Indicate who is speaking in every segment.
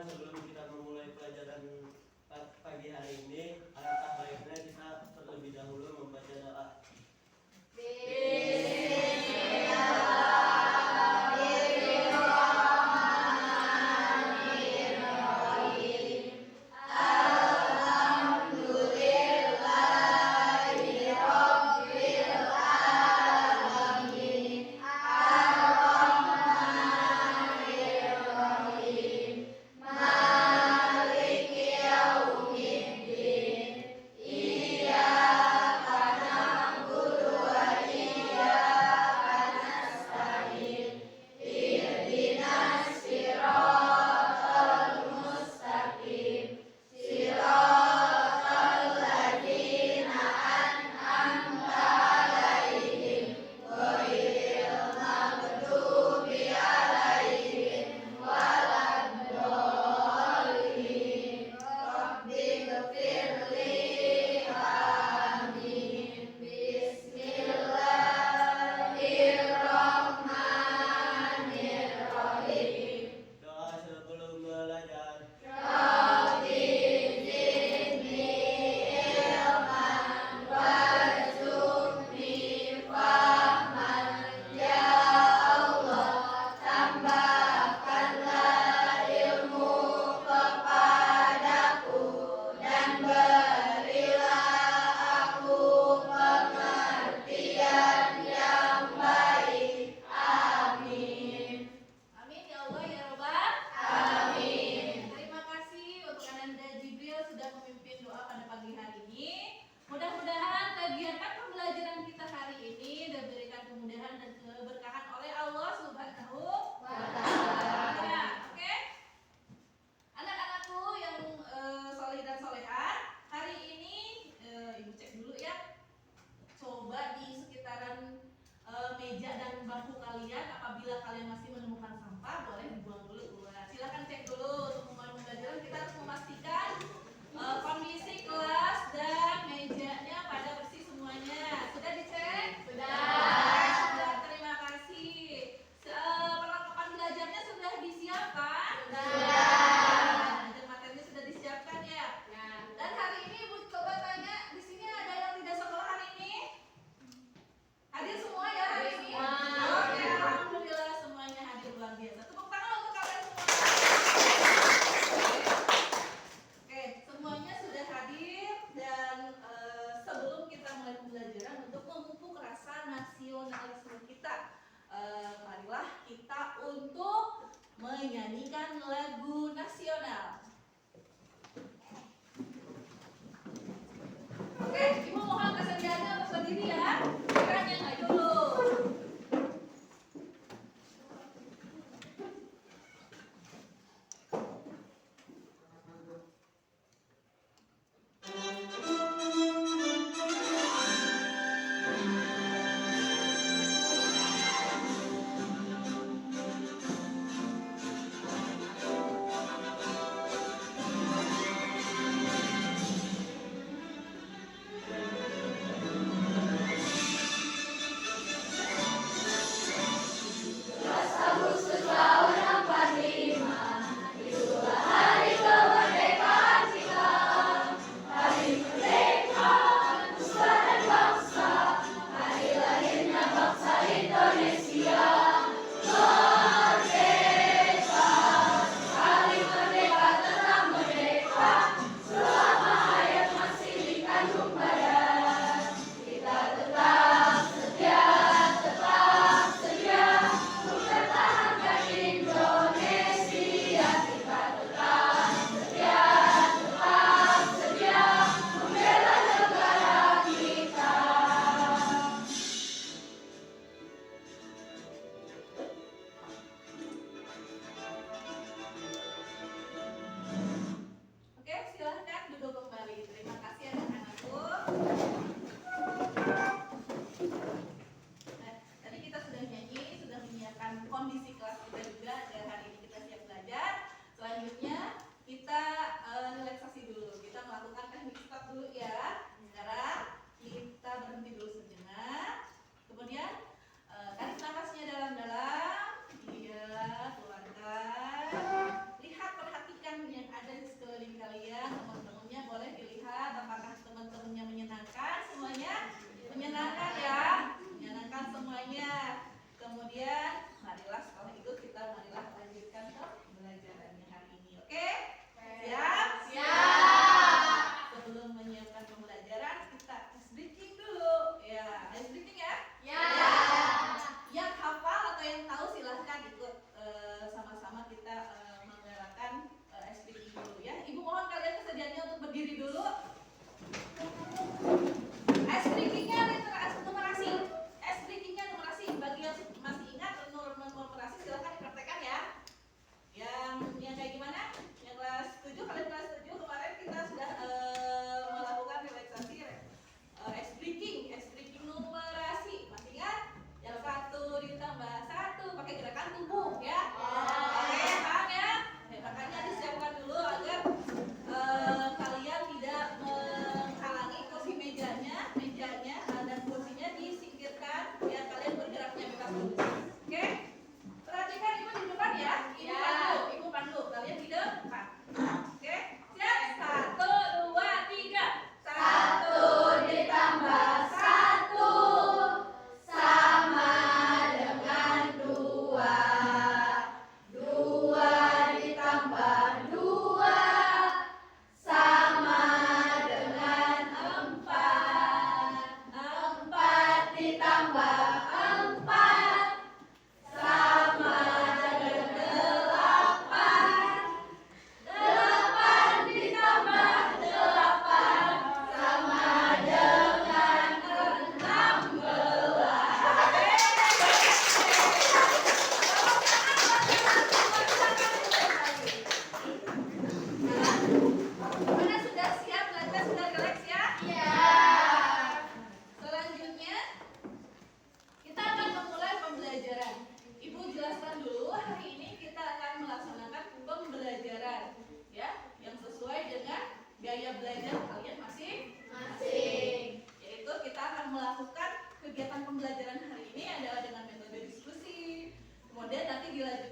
Speaker 1: sebelum kita memulai pelajaran pagi hari ini, alangkah baiknya kita terlebih dahulu membaca doa.
Speaker 2: Menyanyikan lagu nasional. Oke, Ibu mohon kesediaannya untuk berdiri ya. Kita nyanyi dulu.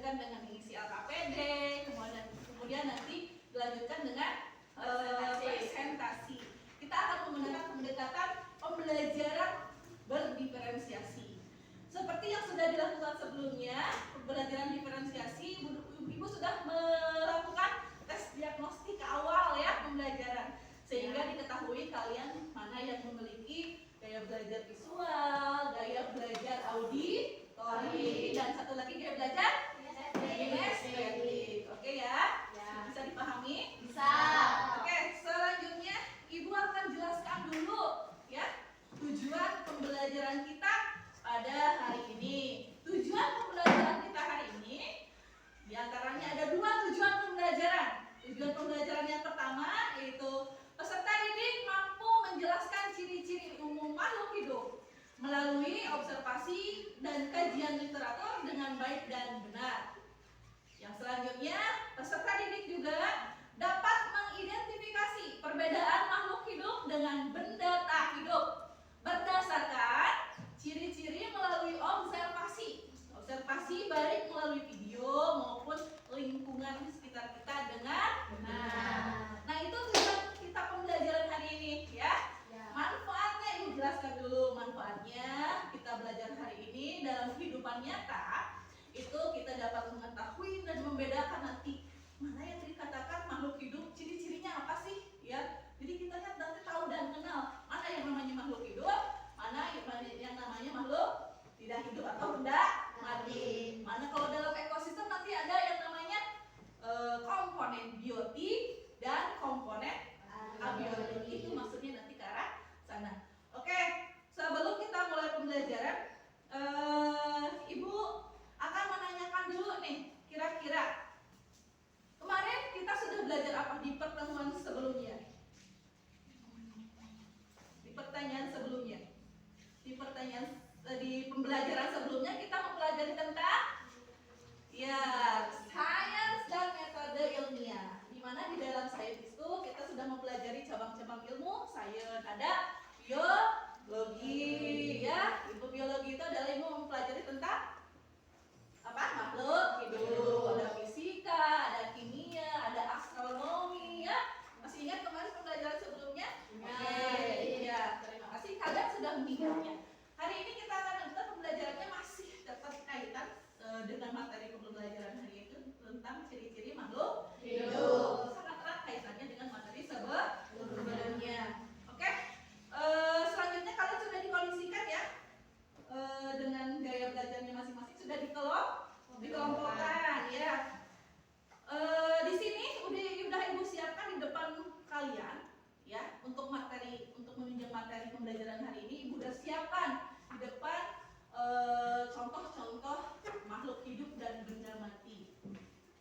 Speaker 2: dilanjutkan dengan mengisi LKPD, kemudian nanti dilanjutkan dengan presentasi. Kita akan menggunakan pendekatan pembelajaran berdiferensiasi. Seperti yang sudah dilakukan sebelumnya, pembelajaran diferensiasi, Ibu sudah melakukan tes diagnostik awal ya pembelajaran, sehingga diketahui kalian mana yang memiliki gaya belajar visual, gaya belajar auditori, dan satu lagi gaya belajar kinestetik. Oke ya? Bisa dipahami?
Speaker 3: Bisa.
Speaker 2: Oke, selanjutnya Ibu akan jelaskan dulu ya tujuan pembelajaran kita pada hari ini. Tujuan pembelajaran kita hari ini diantaranya ada 2 tujuan pembelajaran. Tujuan pembelajaran yang pertama yaitu peserta didik mampu menjelaskan ciri-ciri umum makhluk hidup melalui observasi dan kajian literatur dengan baik dan benar. Yang selanjutnya, peserta didik juga dapat mengidentifikasi perbedaan makhluk hidup dengan benda tak hidup berdasarkan ciri-ciri melalui observasi. Observasi baik melalui video maupun lingkungan sekitar kita dengan benar. Nah, itu tujuan kita pembelajaran hari ini ya. Manfaatnya Ibu jelaskan dulu manfaatnya. Kita belajar hari ini dalam kehidupan nyata itu kita dapat mengetahui dan membedakan nanti mana yang dikatakan makhluk hidup, ciri-cirinya apa sih ya. Jadi kita nanti tahu dan kenal mana yang namanya makhluk hidup, mana yang namanya makhluk tidak hidup atau benda mati. Mana kalau dalam ekosistem nanti ada yang namanya komponen biotik dan komponen abiotik. Itu maksudnya nanti ke arah sana. Oke, sebelum kita mulai pembelajaran, Ibu akan menanyakan dulu nih, kira-kira kemarin kita sudah belajar apa di pertemuan sebelumnya? Di pembelajaran sebelumnya kita mempelajari tentang ya sains dan metode ilmiah. Di mana di dalam sains itu kita sudah mempelajari cabang-cabang ilmu. Sains ada biologi ya. Ilmu biologi itu adalah ilmu mempelajari tentang apa? Makhluk hidup. Ada fisika, ada kimia, ada astronomi ya. Masih ingat kemarin pembelajaran sebelumnya? Ya, terima kasih kalian sudah mengingatnya. Hari ini kita akan lanjutkan pembelajarannya masih tetap kaitan dengan materi pembelajaran hari itu tentang ciri-ciri makhluk hidup. Sangat erat kaitannya dengan materi sebelumnya. Oke, selanjutnya kalian sudah dikondisikan ya dengan gaya belajarnya masing-masing, sudah dikelompokkan ya. Di sini udah Ibu siapkan di depan kalian ya untuk menunjang materi pembelajaran hari ini. Ibu udah siapkan di depan contoh-contoh makhluk hidup dan benda mati.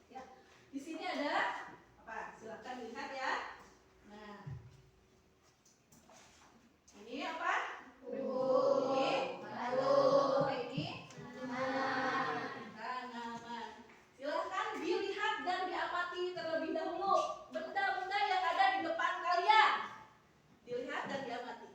Speaker 2: Ya, di sini ada apa? Silakan lihat ya. Nah, ini apa? Ini makhluk. Ini tanaman. Silahkan dilihat dan diamati terlebih dahulu benda-benda yang ada di depan kalian. Dilihat dan diamati.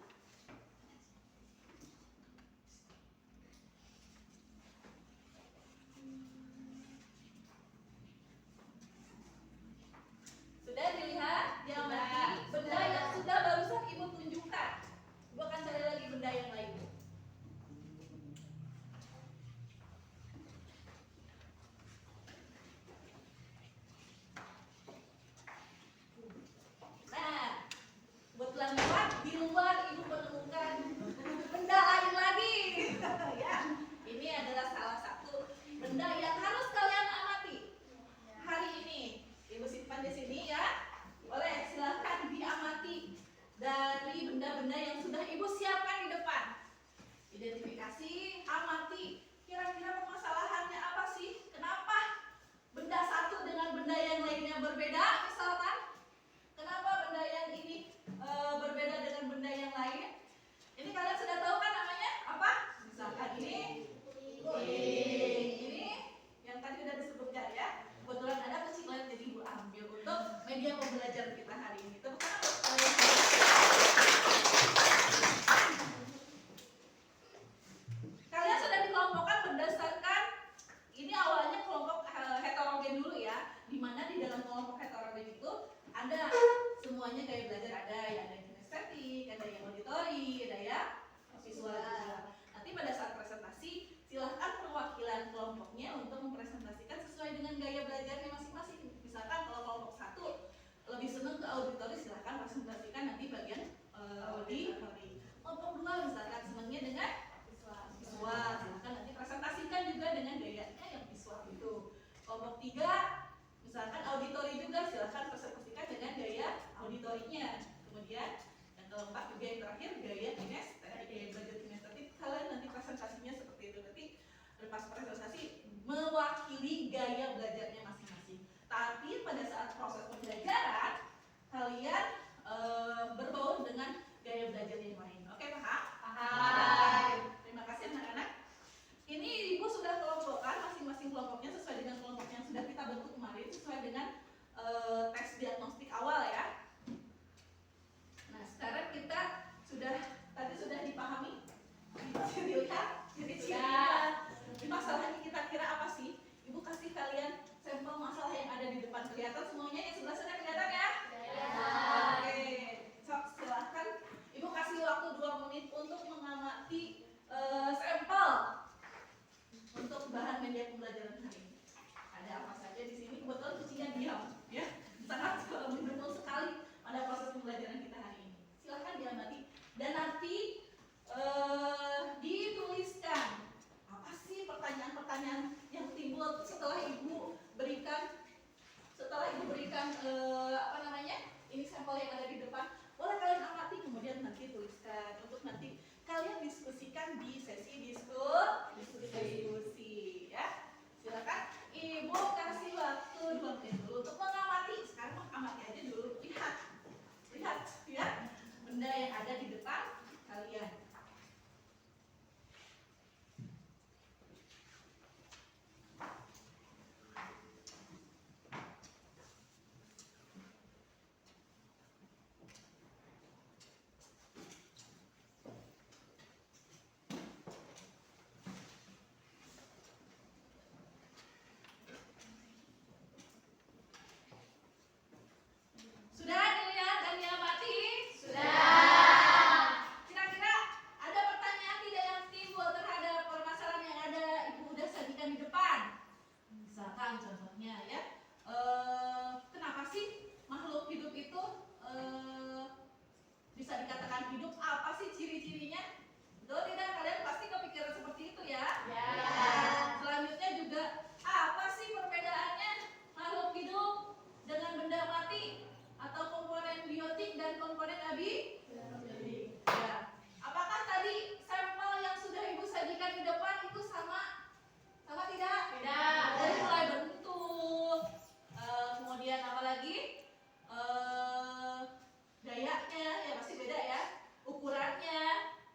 Speaker 2: tiga, misalkan auditori juga, silahkan persekusikan dengan gaya auditorinya. Kemudian yang keempat juga yang terakhir gaya kinestetik, gaya belajar kinestetik. Kalian nanti presentasinya seperti itu, nanti pas presentasi mewakili gaya belajarnya masing-masing. Tapi pada saat proses pembelajaran kalian berbaur dengan gaya belajar yang lain. Oke, paham? Paham. Terima kasih anak-anak. Ini ibu sudah kelompokkan masing-masing kelompoknya sesuai dengan kelompok yang sudah kita bentuk kemarin, sesuai dengan tes diagnostik awal ya. Nah, sekarang kita tadi sudah dipahami, dilihat, ciri-cirinya. Masalahnya kita kira apa sih? Ibu kasih kalian sampel masalah yang ada di depan, kelihatan semuanya yang sebelah sana kelihatan ya? Oke, silahkan ibu kasih waktu 2 menit untuk mengamati sampel untuk bahan media pembelajaran hari ini. Ada apa saja di sini? Kebetulan kucingnya diam, ya, sangat mendukung sekali pada proses pembelajaran kita hari ini. Silahkan diamati dan nanti dituliskan apa sih pertanyaan-pertanyaan yang timbul setelah ibu berikan ini sampel yang ada di depan. Boleh kalian amati kemudian nanti tuliskan untuk nanti kalian diskusikan di sesi diskusi ya. Silakan ibu kasih waktu 2 menit dulu untuk mengamati. Sekarang amati aja dulu, lihat ya benda yang ada di depan kalian. Sudah dilihat dan diamati? Sudah. Kira-kira ada pertanyaan tidak yang timbul terhadap permasalahan yang ada ibu udah sajikan di depan? Misalkan contohnya ya, kenapa sih makhluk hidup itu bisa dikatakan hidup? Apa sih ciri-cirinya? Betul tidak? Kalian pasti kepikiran seperti itu ya? Ya. Selanjutnya juga, apa sih perbedaannya makhluk hidup dengan benda mati? Atau komponen biotik dan komponen abiotik. Ya. Apakah tadi sampel yang sudah ibu sajikan di depan itu sama tidak? Tidak. Dari mulai bentuk, kemudian apa lagi? Gayanya, ya pasti beda ya. Ukurannya,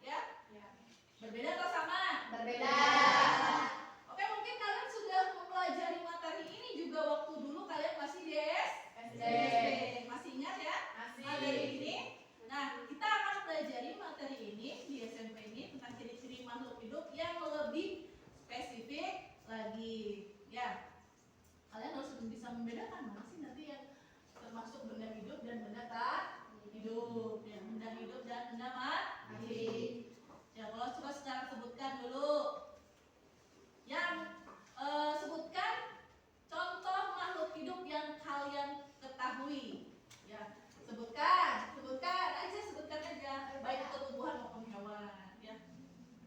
Speaker 2: ya. Berbeda atau sama? Berbeda. Oke, mungkin kalian sudah mempelajari materi ini juga waktu dulu kalian masih di SD. Masih ingat ya? Masih. Materi ini. Nah, kita akan pelajari materi ini di SMP ini tentang ciri-ciri makhluk hidup yang lebih spesifik lagi. Ya. Kalian harus bisa membedakan mana sih nanti yang termasuk benda hidup dan benda tak hidup. Ya, benda hidup dan benda mati. Ya, kalau coba sekarang sebutkan dulu. Yang sebutkan contoh makhluk hidup yang kalian ketahui. Ya, sebutkan aja, baik itu tumbuhan maupun hewan. Ya,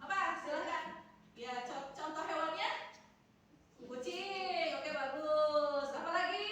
Speaker 2: apa? Silakan. Ya, contoh hewannya? Kucing. Oke, bagus. Apa lagi?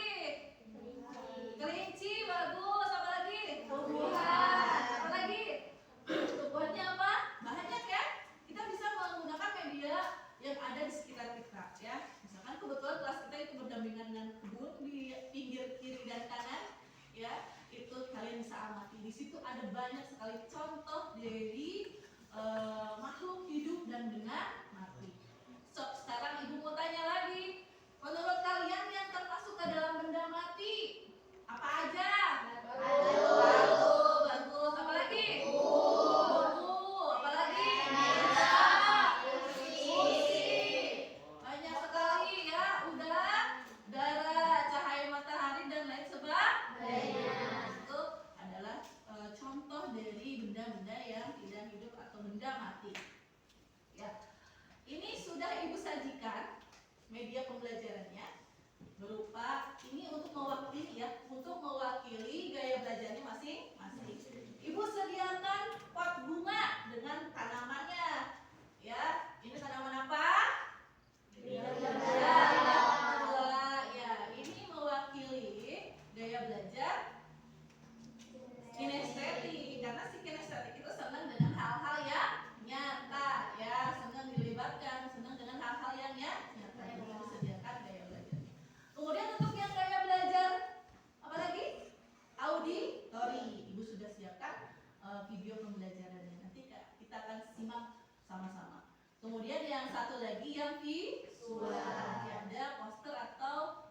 Speaker 2: satu lagi yang visual. Ada poster atau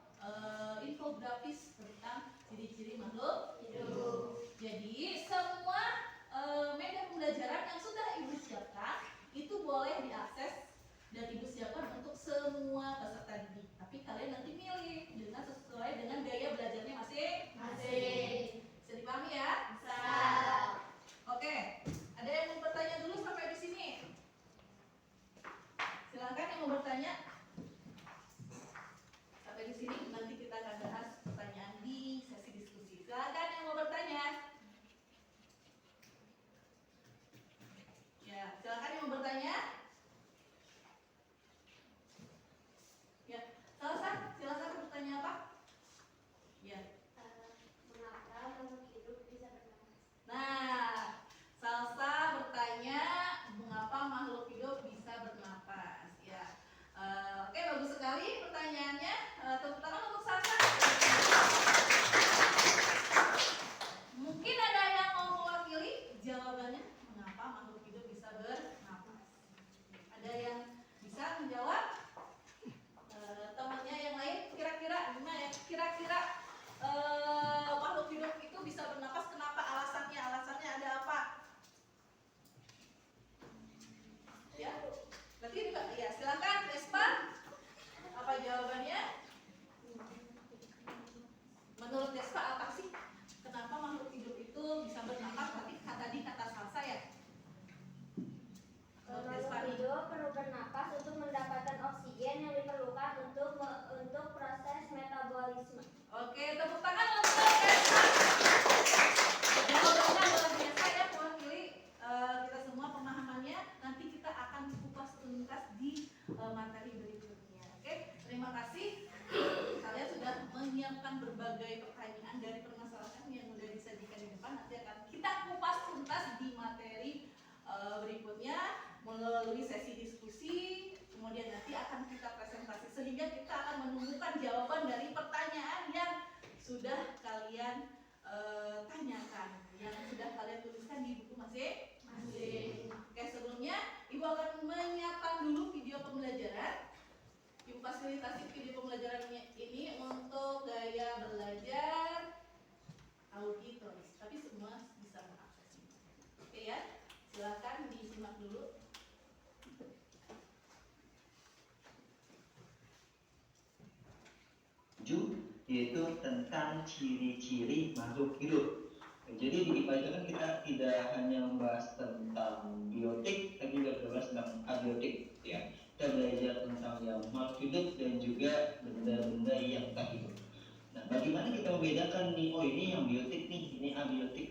Speaker 2: infografis tentang ciri-ciri makhluk hidup. Jadi semua media pembelajaran yang sudah Ibu siapkan itu boleh diakses dan Ibu siapkan untuk semua peserta didik. Tapi kalian nanti milih dengan sesuai dengan gaya belajarnya masing-masing. Bisa dipahami ya? Bisa. Oke, ada yang mau bertanya dulu sampai di sini? Silakan yang mau bertanya. Sampai di sini nanti kita akan bahas pertanyaan di sesi diskusi. Silakan yang mau bertanya. Ya, silakan yang mau bertanya. Ya, Salsa, silakan bertanya apa? Ya.
Speaker 3: Mengapa makhluk hidup bisa bernafas?
Speaker 2: Nah, Salsa bertanya mengapa makhluk hidup bisa bernapas. Ya, oke, bagus sekali pertanyaannya. Tepuk tangan untuk Salsa. Mungkin ada yang mau mewakili jawabannya mengapa makhluk hidup bisa bernapas. Ada yang bisa menjawab? Temannya yang lain kira-kira gimana ya? Kira-kira makhluk hidup itu bisa bernapas, kenapa alasannya? Alasannya ada apa? Ya, berarti ya silakan Vespa. Apa jawabannya? Menurut Vespa apa sih? Kenapa makhluk hidup itu bisa bernapas? Berarti tadi kata Salsa ya. Menurut Vespa
Speaker 3: Makhluk
Speaker 2: nih.
Speaker 3: hidup perlu bernapas untuk mendapatkan oksigen yang diperlukan untuk proses metabolisme.
Speaker 2: Oke, tepuk tangan untuk Vespa. Jawabannya luar biasa ya mewakili kita semua pemahamannya. Nanti kita akan kupas tuntas di materi berikutnya. Oke, terima kasih. Kalian sudah menyiapkan berbagai pertanyaan dari permasalahan yang sudah disajikan di depan. Nanti akan kita kupas tuntas di materi berikutnya melalui sesi diskusi. Kemudian nanti akan kita presentasi sehingga kita akan menemukan jawaban dari pertanyaan yang sudah kalian tanyakan, yang sudah kalian tuliskan di buku masing-masing. Oke, sebelumnya Ibu akan menyiapkan dulu video pembelajaran. Ibu fasilitasi video pembelajaran ini untuk gaya belajar auditoris, tapi semua bisa mengaksesnya. Oke ya, silakan disimak dulu.
Speaker 4: Yaitu tentang ciri-ciri makhluk hidup. Jadi di IPA itu kan kita tidak hanya membahas tentang biotik, tapi juga membahas tentang abiotik. Ya, kita belajar tentang yang makhluk hidup dan juga benda-benda yang tak hidup. Nah, bagaimana kita membedakan nih? Oh, ini yang biotik nih, ini abiotik.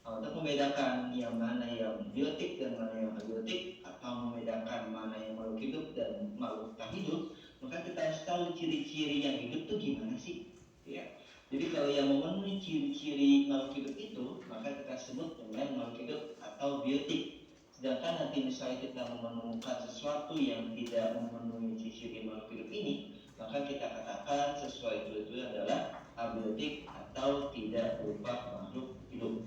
Speaker 4: Nah, untuk membedakan yang mana yang biotik dan mana yang abiotik, atau membedakan mana yang makhluk hidup dan makhluk tak hidup, maka kita harus tahu ciri-ciri yang hidup itu gimana sih? Ya. Jadi kalau yang memenuhi ciri-ciri makhluk hidup itu, maka kita sebut dengan makhluk hidup atau biotik. Sedangkan nanti misalnya kita menemukan sesuatu yang tidak memenuhi ciri-ciri makhluk hidup ini, maka kita katakan sesuatu itu adalah abiotik atau tidak berupa makhluk hidup.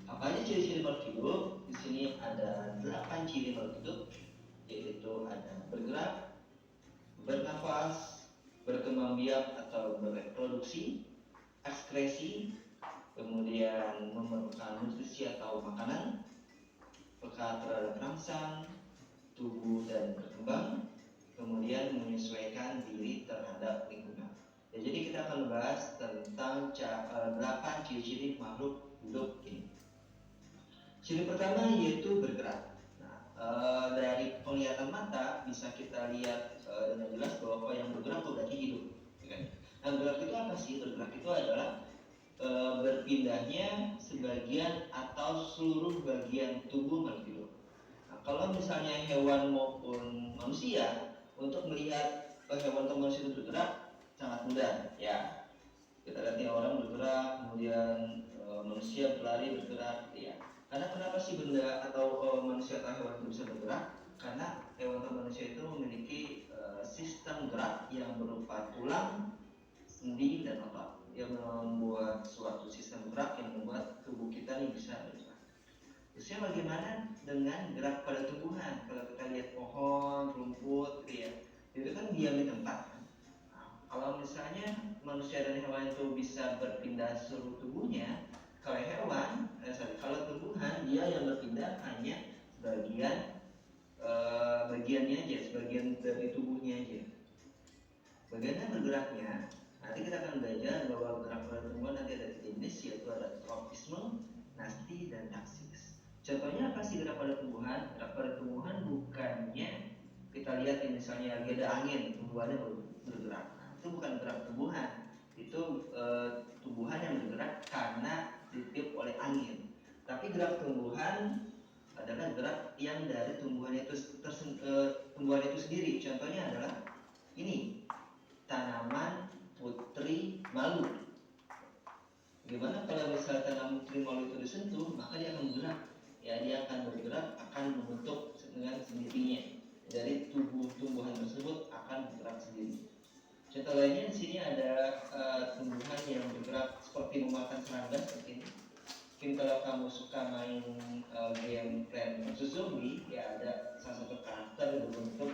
Speaker 4: Apa aja ciri-ciri makhluk hidup? Di sini ada 8 ciri makhluk hidup, yaitu ada bergerak, bernafas, berkembang biak atau bereproduksi, ekskresi, kemudian memerlukan nutrisi atau makanan, peka terhadap rangsang, tubuh dan berkembang, kemudian menyesuaikan diri terhadap lingkungan. Ya, jadi kita akan bahas tentang 8 ciri-ciri makhluk hidup ini. Ciri pertama yaitu bergerak. Nah, dari penglihatan mata bisa kita lihat dengan jelas bahwa yang bergerak itu berarti hidup. Nah, bergerak itu apa sih? Bergerak itu adalah berpindahnya sebagian atau seluruh bagian tubuh makhluk hidup. Nah, kalau misalnya hewan maupun manusia, untuk melihat hewan atau manusia itu bergerak sangat mudah. Ya, kita lihat nih orang bergerak, kemudian manusia berlari bergerak. Ya. Karena kenapa sih benda atau manusia atau hewan itu bisa bergerak? Karena hewan atau manusia itu memiliki sistem gerak yang berupa tulang, sendi, dan otot yang membuat suatu sistem gerak yang membuat tubuh kita ini bisa bergerak. Terusnya bagaimana dengan gerak pada tumbuhan? Kalau kita lihat pohon, rumput, gitu ya, itu kan diam di tempat kan. Nah, kalau misalnya manusia dan hewan itu bisa berpindah seluruh tubuhnya, kalau tumbuhan dia yang berpindah hanya bagiannya aja, sebagian dari tubuhnya aja. Bagaimana bergeraknya? Nanti kita akan belajar bahwa gerak pada tumbuhan nanti ada 3 jenis, yaitu ada tropisme, nasti, dan taksis. Contohnya apa sih gerak pada tumbuhan? Gerak pada tumbuhan bukannya kita lihat ya, misalnya lagi ada angin, tumbuhannya bergerak. Nah, itu bukan gerak tumbuhan, itu tumbuhan yang bergerak karena ditiup oleh angin. Tapi gerak tumbuhan adalah gerak yang dari tumbuhan itu sendiri. Contohnya adalah ini, tanaman putri malu. Gimana kalau misalnya tanaman putri malu itu disentuh, maka dia akan bergerak. Ya, dia akan bergerak, akan membentuk dengan sendirinya. Dari tubuh tumbuhan tersebut akan bergerak sendiri. Contoh lainnya di sini ada tumbuhan yang bergerak seperti memakan serangga seperti ini. Mungkin kalau kamu suka main game Plants vs Zombie, ya ada salah satu karakter berbentuk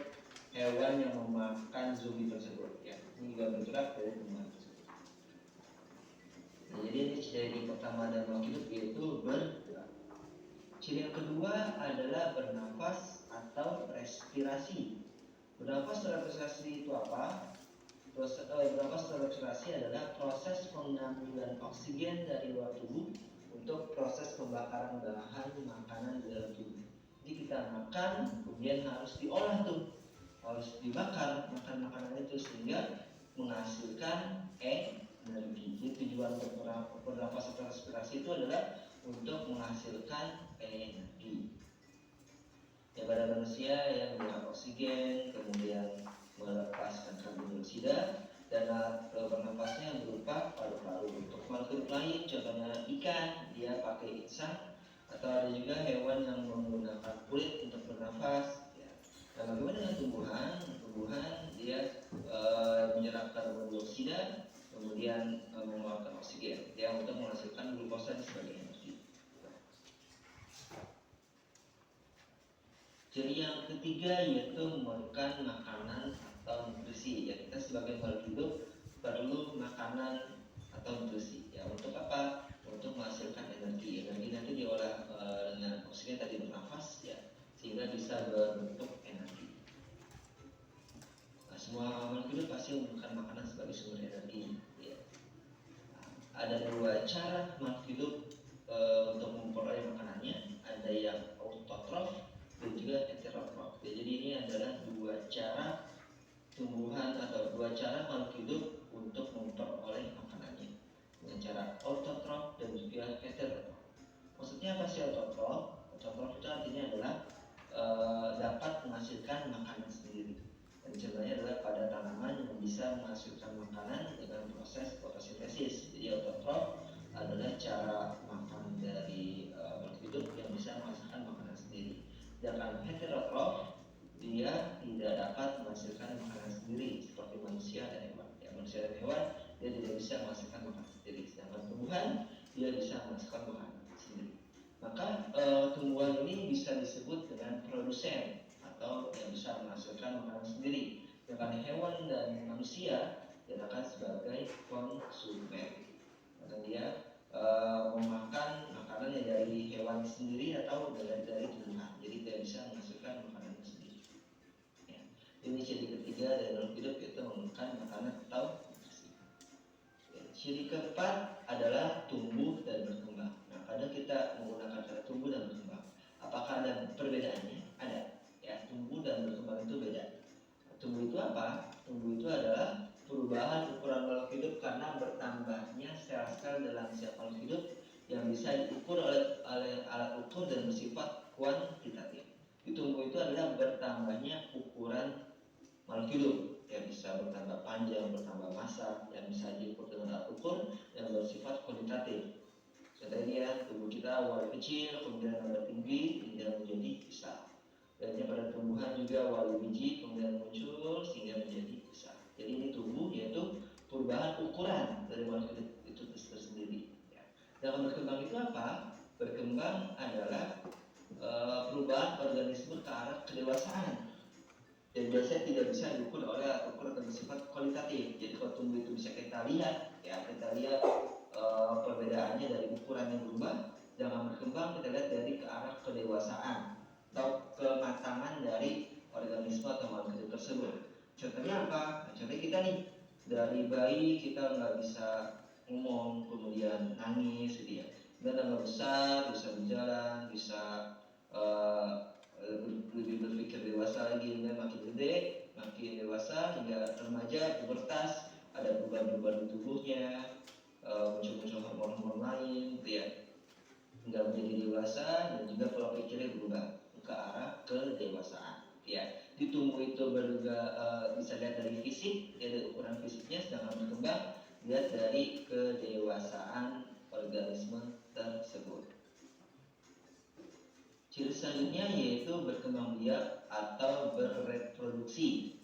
Speaker 4: hewan yang memakan zombie tersebut. Ya, ini juga bergerak dari tumbuhan tersebut. Nah, jadi ini ciri pertama dari makhluk hidup yaitu bergerak. Ciri yang kedua adalah bernafas atau respirasi. Bernafas atau respirasi itu apa? Bernafas atau respirasi adalah proses pengambilan oksigen dari luar tubuh untuk proses pembakaran bahan makanan di dalam tubuh. Jadi kita makan, kemudian harus diolah tuh, harus dibakar makan makanan itu sehingga menghasilkan energi. Jadi tujuan bernafas atau respirasi itu adalah untuk menghasilkan energi. Ya, pada manusia yang menggunakan oksigen, kemudian melepaskan karbon dioksida, dan bernafasnya berupa paru-paru. Untuk makhluk lain, contohnya ikan, dia pakai insang, atau ada juga hewan yang menggunakan kulit untuk bernafas. Ya. Nah, bagaimana dengan tumbuhan? Tumbuhan dia menyerap karbon dioksida, kemudian mengeluarkan oksigen, dia untuk menghasilkan glukosa sebagai energi. Jadi yang ketiga yaitu memerlukan makanan atau nutrisi. Ya, kita sebagai makhluk hidup perlu makanan atau nutrisi. Ya, untuk apa? Untuk menghasilkan energi. Energi nanti diolah dengan oksigen tadi bernafas, ya, sehingga bisa berbentuk energi. Nah, semua makhluk hidup pasti membutuhkan makanan sebagai sumber energi. Ya. Nah, ada 2 cara makhluk hidup untuk memperoleh makanannya. Ada yang autotrof dan juga heterotrof. Jadi ini adalah 2 cara tumbuhan atau 2 cara makhluk hidup untuk memperoleh makanannya, dengan cara autotrof dan juga heterotrof. Maksudnya apa sih autotrof? Autotrof itu artinya adalah dapat menghasilkan makanan sendiri. Dan contohnya adalah pada tanaman yang bisa menghasilkan makanan dengan proses fotosintesis. Jadi autotrof adalah cara makan dari makhluk hidup yang bisa menghasilkan makanan sendiri. Sedangkan heterotrof dia tidak dapat menghasilkan makanan sendiri seperti manusia dan hewan. Ya, manusia dan hewan dia tidak bisa menghasilkan makanan sendiri. Sedangkan tumbuhan dia bisa menghasilkan makanan sendiri. Maka tumbuhan ini bisa disebut dengan produsen atau yang bisa menghasilkan makanan sendiri. Sedangkan hewan dan manusia dikatakan sebagai konsumen. Karena dia memakan makanan yang dari hewan sendiri atau dari tumbuhan, jadi tidak bisa menghasilkan makanan sendiri. Ya. Ini ciri ketiga dari makhluk hidup yaitu memakan makanan atau nutrisi. Ya. Ciri keempat adalah tumbuh dan berkembang. Nah, kadang kita menggunakan kata tumbuh dan berkembang. Apakah ada perbedaannya? Ada. Ya, tumbuh dan berkembang itu beda. Tumbuh itu apa? Tumbuh itu adalah perubahan ukuran makhluk hidup karena bertambahnya sel-sel dalam sel makhluk hidup yang bisa diukur oleh alat ukur dan bersifat kuantitatif. Tumbuh itu adalah bertambahnya ukuran makhluk hidup yang bisa bertambah panjang, bertambah massa, yang bisa diukur dengan alat ukur yang bersifat kuantitatif. Contohnya ya, tubuh kita awalnya kecil, kemudian tambah tinggi hingga menjadi besar. Dan pada tumbuhan juga awalnya biji, kemudian muncul sehingga menjadi besar. Jadi ini tumbuh yaitu perubahan ukuran dari makhluk hidup itu tersendiri. Ya. Dan berkembang itu apa? Berkembang adalah perubahan organisme ke arah kedewasaan, dan biasanya tidak bisa diukur oleh ukur yang bersifat kualitatif. Jadi kalau tumbuh itu bisa kita lihat perbedaannya dari ukuran yang berubah. Jangan berkembang kita lihat dari ke arah kedewasaan atau kematangan dari organisme atau makhluk hidup tersebut. Contohnya apa? Contohnya kita nih, dari bayi kita nggak bisa ngomong, kemudian nangis gitu ya. Dan tambah besar, bisa berjalan, bisa lebih berpikir dewasa lagi, dan makin gede, makin dewasa hingga remaja, pubertas, ada perubahan-perubahan di tubuhnya, muncul-muncul hormon-hormon lain, gitu ya, hingga menjadi dewasa, dan juga pola pikirnya berubah ke arah kedewasaan. Ya, di tumbuh itu bisa lihat dari fisik, ya, dari ukuran fisiknya, sedangkan berkembang lihat dari kedewasaan organisme tersebut. Ciri selanjutnya yaitu berkembang biak atau bereproduksi.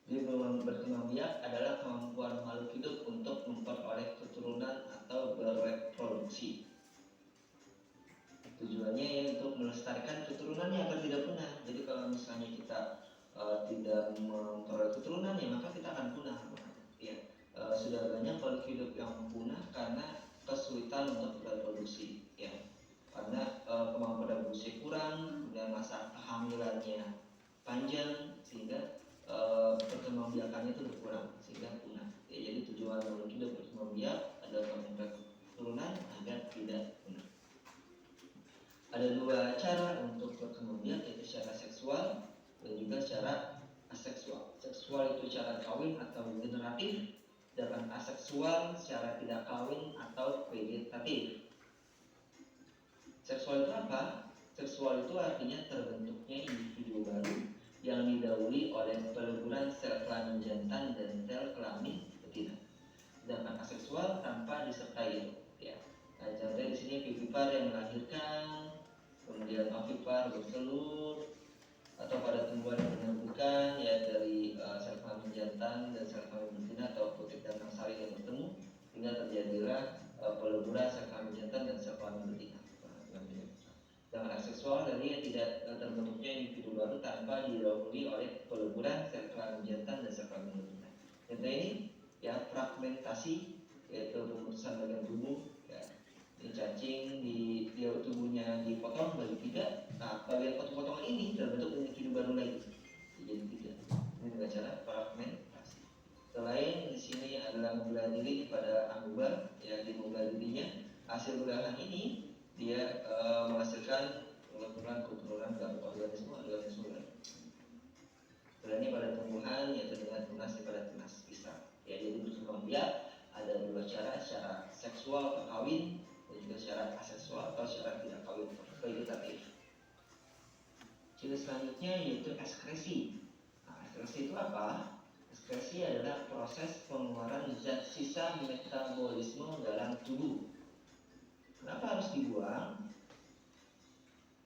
Speaker 4: Jadi berkembang biak adalah kemampuan makhluk hidup untuk memperoleh keturunan atau bereproduksi. Tujuannya ya untuk melestarikan keturunannya agar tidak punah. Jadi kalau misalnya kita tidak memperoleh keturunan, ya maka kita akan punah. Ya, sudah banyak makhluk hidup yang punah karena kesulitan untuk bereproduksi. Ya, karena kemampuan reproduksi kurang, kemudian masa kehamilannya panjang, sehingga perkembangbiakannya itu berkurang sehingga punah. Ya, jadi tujuan makhluk hidup berkembang biak adalah memperoleh keturunan agar tidak punah. Ada dua cara untuk berkembang biak, yaitu secara seksual dan juga secara aseksual. Seksual itu cara kawin atau generatif, sedangkan aseksual secara tidak kawin atau vegetatif. Seksual itu apa? Seksual itu artinya terbentuknya individu baru yang didahului oleh peleburan sel kelamin jantan dan sel kelamin betina. Sedangkan aseksual tanpa disertai itu. Ya. Nah, contohnya di sini vivipar yang melahirkan, kemudian ovipar bertelur, atau pada tumbuhan yang menyambungkan ya dari sel kelamin jantan dan sel kelamin betina atau putik dan saling yang bertemu hingga terjadilah peleburan sel kelamin jantan dan sel kelamin betina. Dengan aseksual dari yang tidak terbentuknya individu baru tanpa didahului oleh peleburan sel kelamin jantan dan sel kelamin betina. Contoh ini ya fragmentasi, yaitu pemutusan bagian tubuh. Ya, ini cacing di tubuhnya dipotong menjadi tiga. Nah, bagian potong-potongan ini terbentuk individu baru lagi jadi tiga. Ini dengan cara fragmentasi. Selain di sini adalah membelah diri pada amuba, ya di membelah dirinya. Hasil belahan ini dia menghasilkan keturunan dalam organisme lain. Selainnya pada tumbuhan yaitu dengan tunas pada tunas pisang. Ya, jadi berkembang biak ada dua cara, secara seksual atau kawin dan juga secara aseksual atau secara tidak kawin vegetatif. Ciri selanjutnya yaitu ekskresi. Nah, ekskresi itu apa? Ekskresi adalah proses pengeluaran zat sisa metabolisme dalam tubuh. Kenapa harus dibuang?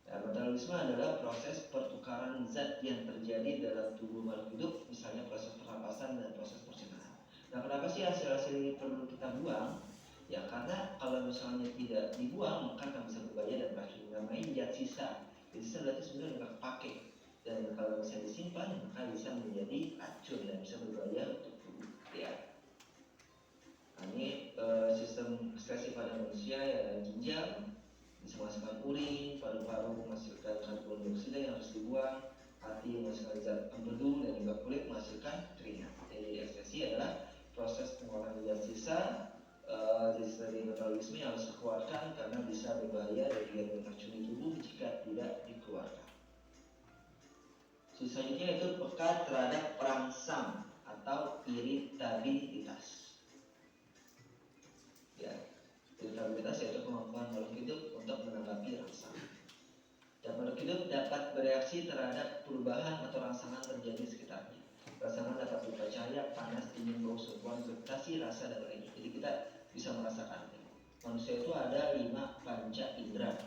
Speaker 4: Ya, metabolisme adalah proses pertukaran zat yang terjadi dalam tubuh makhluk hidup, misalnya proses pernapasan dan proses pencernaan. Nah, kenapa sih hasil-hasil ini perlu kita buang? Ya, karena kalau misalnya tidak dibuang, maka akan bisa berbahaya dan berakhir namanya zat sisa. Zat sisa berarti sebenarnya nggak kepake, dan kalau misalnya disimpan, maka bisa menjadi racun dan bisa berbahaya untuk tubuh. Ya. Ini sistem ekskresi pada manusia ya, ginjal bisa menghasilkan urin, paru-paru menghasilkan karbon dioksida yang harus dibuang, hati menghasilkan zat empedu, dan juga kulit menghasilkan keringat. Jadi ekskresi adalah proses pengeluaran zat sisa dari metabolisme yang harus dikeluarkan karena bisa berbahaya dan juga meracuni tubuh jika tidak dikeluarkan. Selanjutnya itu pekat terhadap perangsang atau iritabilitas. Ya, iritabilitas yaitu kemampuan makhluk hidup untuk menanggapi rangsang. Dan makhluk hidup dapat bereaksi terhadap perubahan atau rangsangan terjadi di sekitarnya. Rangsangan dapat berupa cahaya, panas, dingin, bau, sentuhan, gravitasi, rasa, dan lainnya. Jadi kita bisa merasakannya. Manusia itu ada 5 panca indera,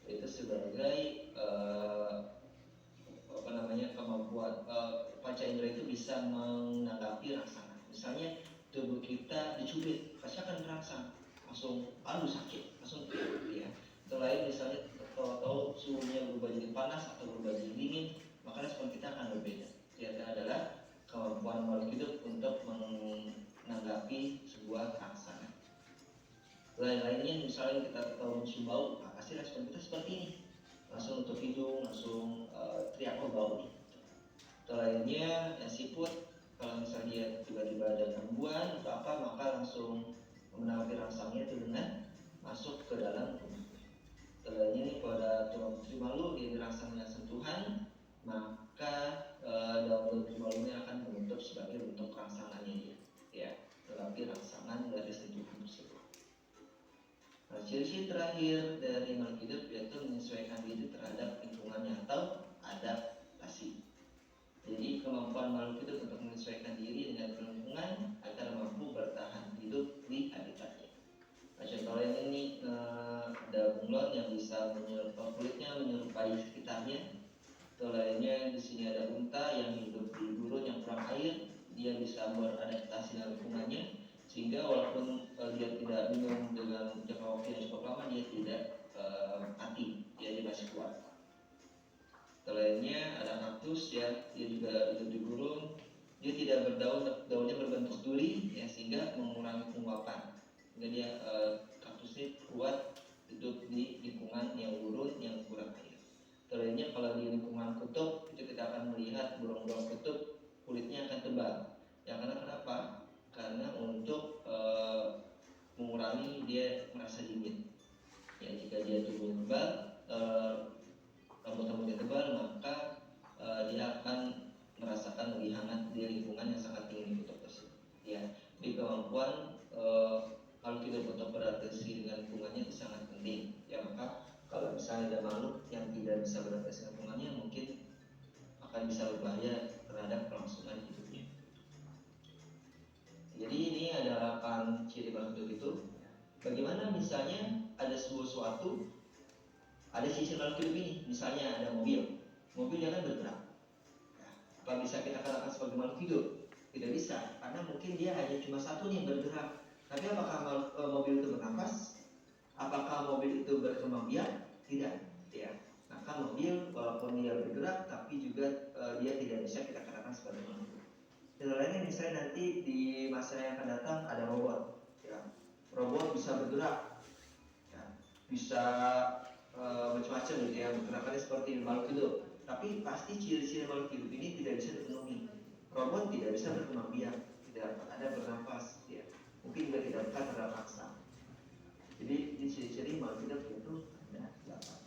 Speaker 4: yaitu sebagai kemampuan panca indera itu bisa menanggapi rangsangan. Misalnya tubuh kita dicubit, pasti akan merangsang, langsung aduh sakit, langsung ya. Selain misalnya tahu suhunya berubah jadi panas atau berubah jadi dingin, maka respon kita akan berbeda. Itu adalah kemampuan makhluk hidup untuk menanggapi sebuah rangsangan. Lain-lainnya misalnya kita tahu mencium bau, nah pasti respon kita seperti ini, langsung untuk hidung, langsung teriak bau nih. Lainnya yang siput, kalau misalnya dia tiba-tiba ada gangguan atau apa, maka langsung menanggapi rangsangnya itu dengan masuk ke dalam rumah. Lainnya nih pada tulang putri malu dia dirangsangnya sentuhan, maka daun putri malunya akan membentuk sebagai bentuk rangsangannya dia, ya, tetapi rangsangan dari sentuhan tersebut. Nah, ciri-ciri terakhir dari makhluk hidup yaitu menyesuaikan diri terhadap lingkungannya atau adaptasi. Jadi kemampuan makhluk hidup untuk menyesuaikan diri dengan lingkungan agar mampu bertahan hidup di habitatnya. Nah, contoh yang ini ada bunglon yang bisa kulitnya menyerupai sekitarnya. Contoh lainnya di sini ada unta yang hidup di gurun yang kurang air, dia bisa beradaptasi dengan lingkungannya sehingga walaupun dia tidak minum dengan jangka waktu yang cukup lama, dia tidak mati, dia masih kuat. Lainnya ada kaktus ya, dia juga hidup di gurun, dia tidak berdaun, daunnya berbentuk duri ya, sehingga mengurangi penguapan. Sehingga dia kaktus ini kuat hidup di lingkungan yang gurun yang kurang air. Lainnya kalau di lingkungan kutub itu kita akan melihat burung-burung kutub kulitnya akan tebal. Ya karena kenapa? Karena untuk mengurangi dia merasa dingin. Ya jika dia tubuhnya tebal, rambut-rambutnya tebal, maka dia akan merasakan lebih hangat di lingkungan yang sangat dingin di kutub tersebut. Ya, di kemampuan makhluk hidup untuk beradaptasi dengan lingkungannya itu sangat penting. Ya maka kalau misalnya ada makhluk yang tidak bisa beradaptasi dengan lingkungannya, mungkin akan bisa berbahaya terhadap kelangsungan hidupnya. Jadi ini adalah 8 ciri makhluk hidup itu. Bagaimana misalnya ada sesuatu, ada ciri makhluk hidup ini, misalnya ada mobil dia kan bergerak. Nah, apa bisa kita katakan sebagai makhluk hidup? Tidak bisa, karena mungkin dia hanya cuma satu nih bergerak. Tapi apakah mobil itu bernafas? Apakah mobil itu berkembang biak? Tidak, ya. Maka mobil walaupun dia bergerak, tapi juga dia tidak bisa kita katakan sebagai makhluk hidup. Dan lainnya misalnya nanti di masa yang akan datang ada robot, ya. Robot bisa bergerak, ya. Bisa macam-macam gitu ya, gerakannya seperti makhluk hidup. Tapi pasti ciri-ciri makhluk hidup ini tidak bisa dipenuhi. Robot tidak bisa berkembang biak, tidak ada bernafas, ya. Mungkin juga tidak dekat terhadap rangsang. Jadi di ciri-ciri makhluk hidup itu ada 8.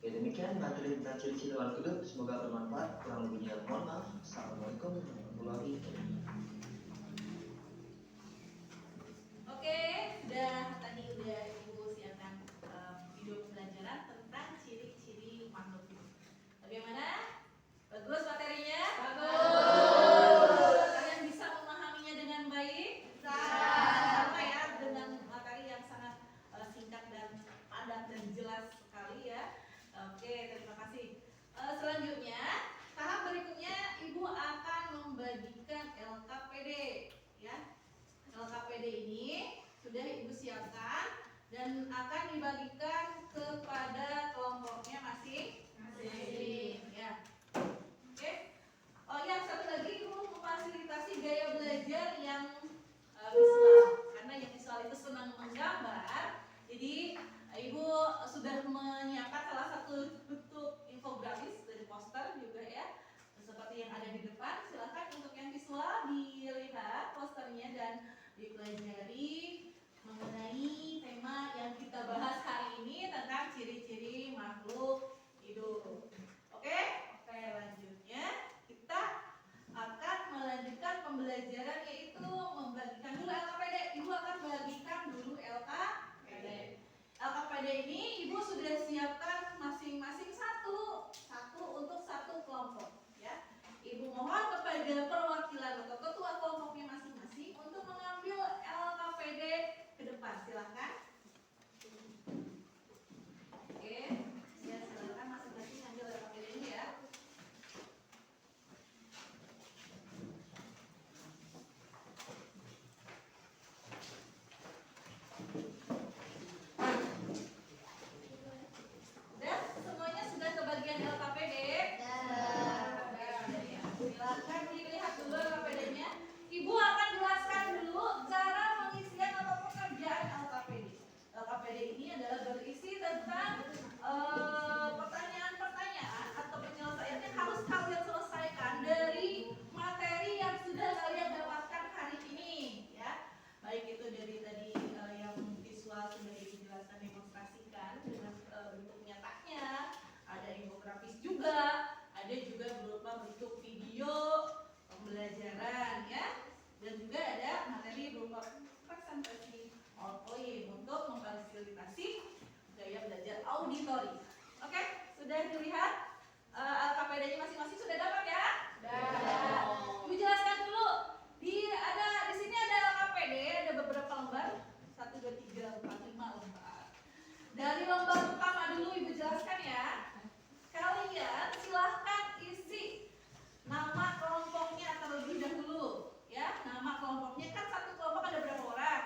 Speaker 4: Ya demikian materi tentang ciri-ciri makhluk hidup, semoga bermanfaat. Kurang lebihnya mohon maaf. Assalamualaikum warahmatullahi wabarakatuh.
Speaker 2: Oke, tadi udah Ibu siapkan video pembelajaran tentang ciri-ciri makhluk hidup. Bagaimana? Bagus materinya? Bagus. Kalian bisa memahaminya dengan baik? Bisa. Sama ya, dengan materi yang sangat singkat dan padat dan jelas sekali ya. Oke, terima kasih. Selanjutnya, tahap berikutnya Ibu akan membagikan LKPD ya. LKPD ini sudah Ibu siapkan dan akan dibagikan kepada kelompoknya masing-masing ya. Oke. Oh ya, satu lagi Ibu memfasilitasi gaya belajar yang visual, karena yang visual itu senang menggambar. Jadi Ibu sudah menyiapkan salah satu bentuk infografis dari poster juga ya, seperti yang ada di depan. Silakan untuk yang visual dilihat posternya dan dipelajari mengenai tema yang kita bahas hari ini tentang ciri-ciri makhluk hidup. Oke, lanjutnya kita akan melanjutkan pembelajaran yaitu membagikan dulu LKPD. Ibu akan bagikan dulu LKPD. LKPD ini Ibu sudah siapkan masing-masing satu untuk satu kelompok ya. Ibu mohon kepada perwakilan atau ketua kelompoknya masing-masing untuk mengambil LKPD ke depan. Silakan. Oke, ya silakan masing-masing ambil LKPD ini ya. presentasi PowerPoint untuk memfasilitasi gaya belajar auditori. Oke, sudah dilihat LKPD-nya masing-masing sudah dapat ya? Sudah. Ibu jelaskan dulu. Di sini ada LKPD, ada beberapa lembar. 1, 2, 3, 4, 5 lembar. Dari lembar pertama dulu Ibu jelaskan ya. Kalian silahkan isi nama kelompoknya terlebih dahulu. Ya, nama kelompoknya kan satu kelompok ada berapa orang?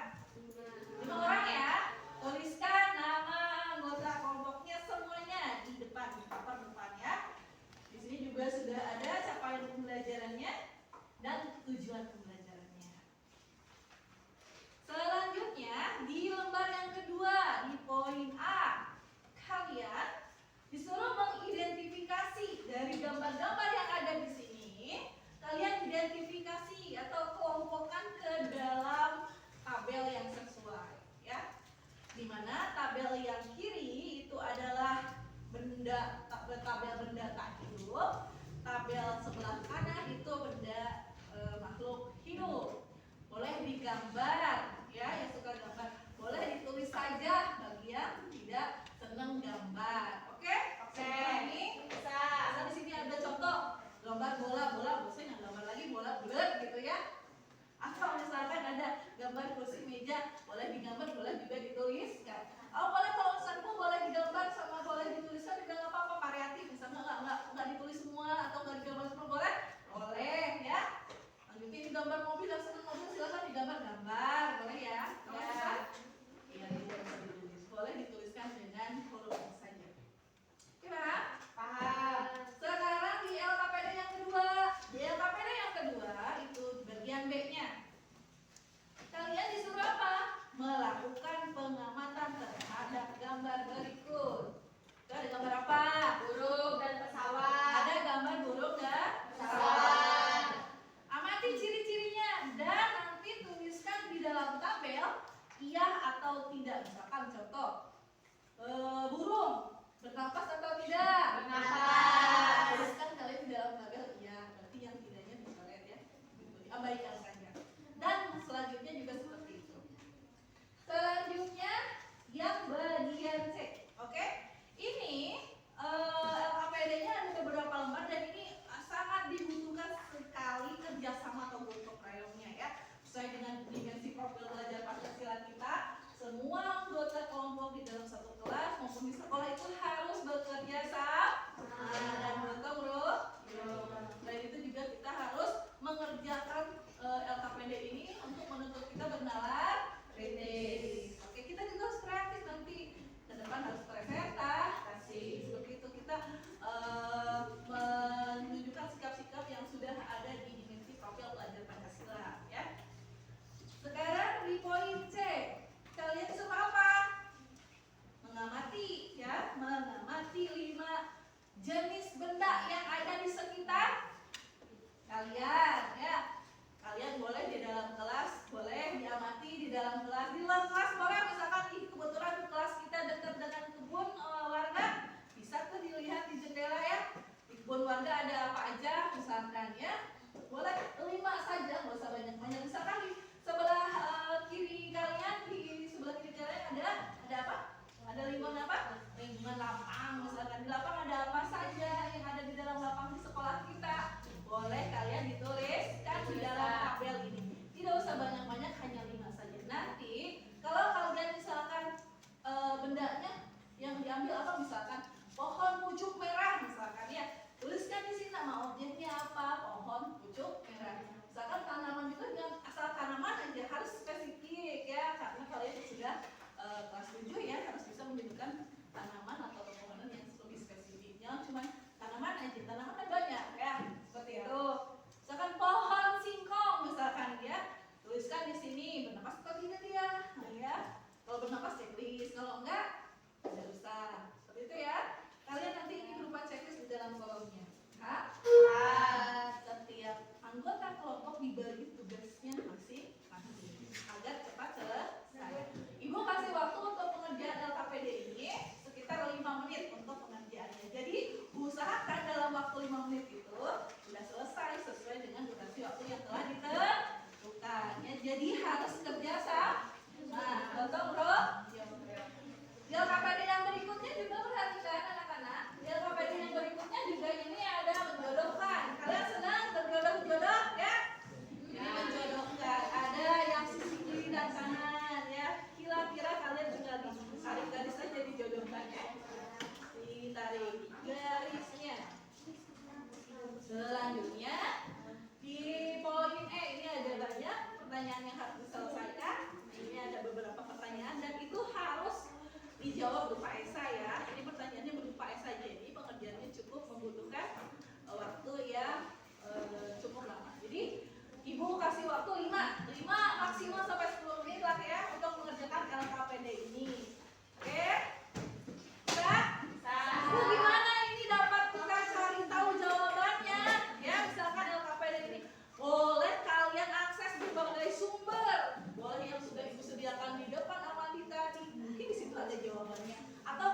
Speaker 2: 5 orang ya. Tuliskan nama anggota kelompoknya semuanya di depan, di papan depan ya. Di sini juga sudah ada capaian pembelajarannya dan tujuan pembelajarannya. Selanjutnya di lembar yang kedua di poin A, kalian disuruh mengidentifikasi dari gambar-gambar yang ada di sini. Kalian identifikasi atau kelompokkan ke dalam tabel yang sesuai ya. Dimana tabel yang kiri itu adalah tabel benda tak hidup, tabel sebelah kanan itu benda makhluk hidup. Boleh digambar ya, yang suka gambar boleh ditulis saja bagi yang tidak senang gambar. Oke? Ini bisa di sini ada contoh gambar bola, bosan yang gambar lagi bola bulat gitu ya. Atau misalkan ada gambar kursi meja, boleh digambar, boleh juga dituliskan. Oh boleh, kalau pesanku boleh digambar sama boleh dituliskan juga nggak apa-apa, variatif. Misalnya nggak ditulis semua atau nggak digambar semua boleh ya. Lanjutin gambar mobil, yang senang mobil silakan digambar boleh ya. Iya tidak bisa ditulis, boleh dituliskan dengan huruf saja. Gimana? Paham? Sekarang di LKPD yang kedua. Di LKPD yang kedua itu bagian B-nya. Kalian disuruh apa? Melakukan pengamatan terhadap gambar berikut. Itu ada gambar apa? Burung dan pesawat. Ada gambar burung dan pesawat. Amati ciri-cirinya dan nanti tuliskan di dalam tabel iya atau tidak. Misalkan contoh burung bernafas atau tidak? Bernafas. Tuliskan kalian di dalam tabel iya. Berarti yang tidaknya dikalian ya. Abaikan saja. Dan selanjutnya juga seperti itu. Selanjutnya yang bagian C. Oke? Ini LKPD-nya ada beberapa lembar dan ini sangat dibutuhkan sekali kerjasama atau gotong royongnya ya. Sesuai dengan dimensi profil belajar Pancasila kita, semua anggota kelompok di dalam satu kelas maupun di sekolah itu harus bekerja sama dan gotong royong. Selain itu juga kita harus mengerjakan LKPD ini untuk menuntut kita bernalar kritis. Oke, kita juga harus kreatif nanti ke depan harus presentasi. Seperti itu kita menunjukkan sikap-sikap yang sudah ada di dimensi profil belajar Pancasila ya. Sekarang di poin C, kalian suruh apa? Mengamati ya, mengamati 5 jenis benda yang ada di sekitar kalian ya. Kalian boleh di dalam kelas, boleh diamati di dalam kelas. Di luar kelas boleh, misalkan kebetulan kelas kita dekat dengan kebun warga, bisa tuh dilihat di jendela ya. Di kebun warga ada apa aja misalkan ya. Boleh 5 saja, nggak usah banyak-banyak. Misalkan di sebelah kiri kalian, di sebelah kiri kalian ada apa? Ada lingkungan apa? Lingkungan lapang. Misalkan di lapang ada apa saja yang ada di dalam lapang di sekolah kita. Boleh kalian dituliskan di dalam tabel ini. Tidak usah banyak-banyak, hanya 5 saja. Nanti kalau kalian misalkan bendanya yang diambil apa, misalkan pohon pucuk merah misalkan ya, tuliskan di sini nama objeknya apa, pohon pucuk merah. Misalkan tanaman juga jangan asal tanaman aja, harus spesifik ya, karena kalian sudah kelas 7 ya, harus bisa menyebutkan tanaman atau pepohonan yang lebih spesifik. Jangan cuma tanaman aja, tanaman kan banyak ya, seperti itu. Misalkan pohon singkong misalkan ya, tuliskan di sini bernafas atau tidak dia. Nah ya, kalau bernafas checklist, kalau enggak tidak usah. Seperti itu ya. Kalian nanti ini berupa checklist di dalam kolomnya. Setiap anggota kelompok dibagi tugasnya masing-masing agar cepat selesai. Ibu kasih waktu untuk pengerjaan LKPD ini sekitar 5 menit untuk pengerjaannya. Jadi usahakan dalam waktu 5 menit itu sudah selesai sesuai dengan durasi waktu yang telah ditentukan. Ya, jadi harus kerja pertanyaan yang harus diselesaikan. Ini ada beberapa pertanyaan dan itu harus dijawab berupa esai ya. Ini pertanyaannya berupa esai, jadi pengerjaannya cukup membutuhkan waktu yang cukup lama. Jadi Ibu kasih waktu 5 maksimal sampai 10 menit lah ya untuk mengerjakan LKPD ini. Oke? Bisa? Ibu gimana ini dapat kita cari tahu jawabannya? Ya, misalkan LKPD ini boleh kalian akses berbagai sumber. Boleh yang sudah Ibu sediakan di depan awal tadi. Mungkin di situ ada jawabannya. Atau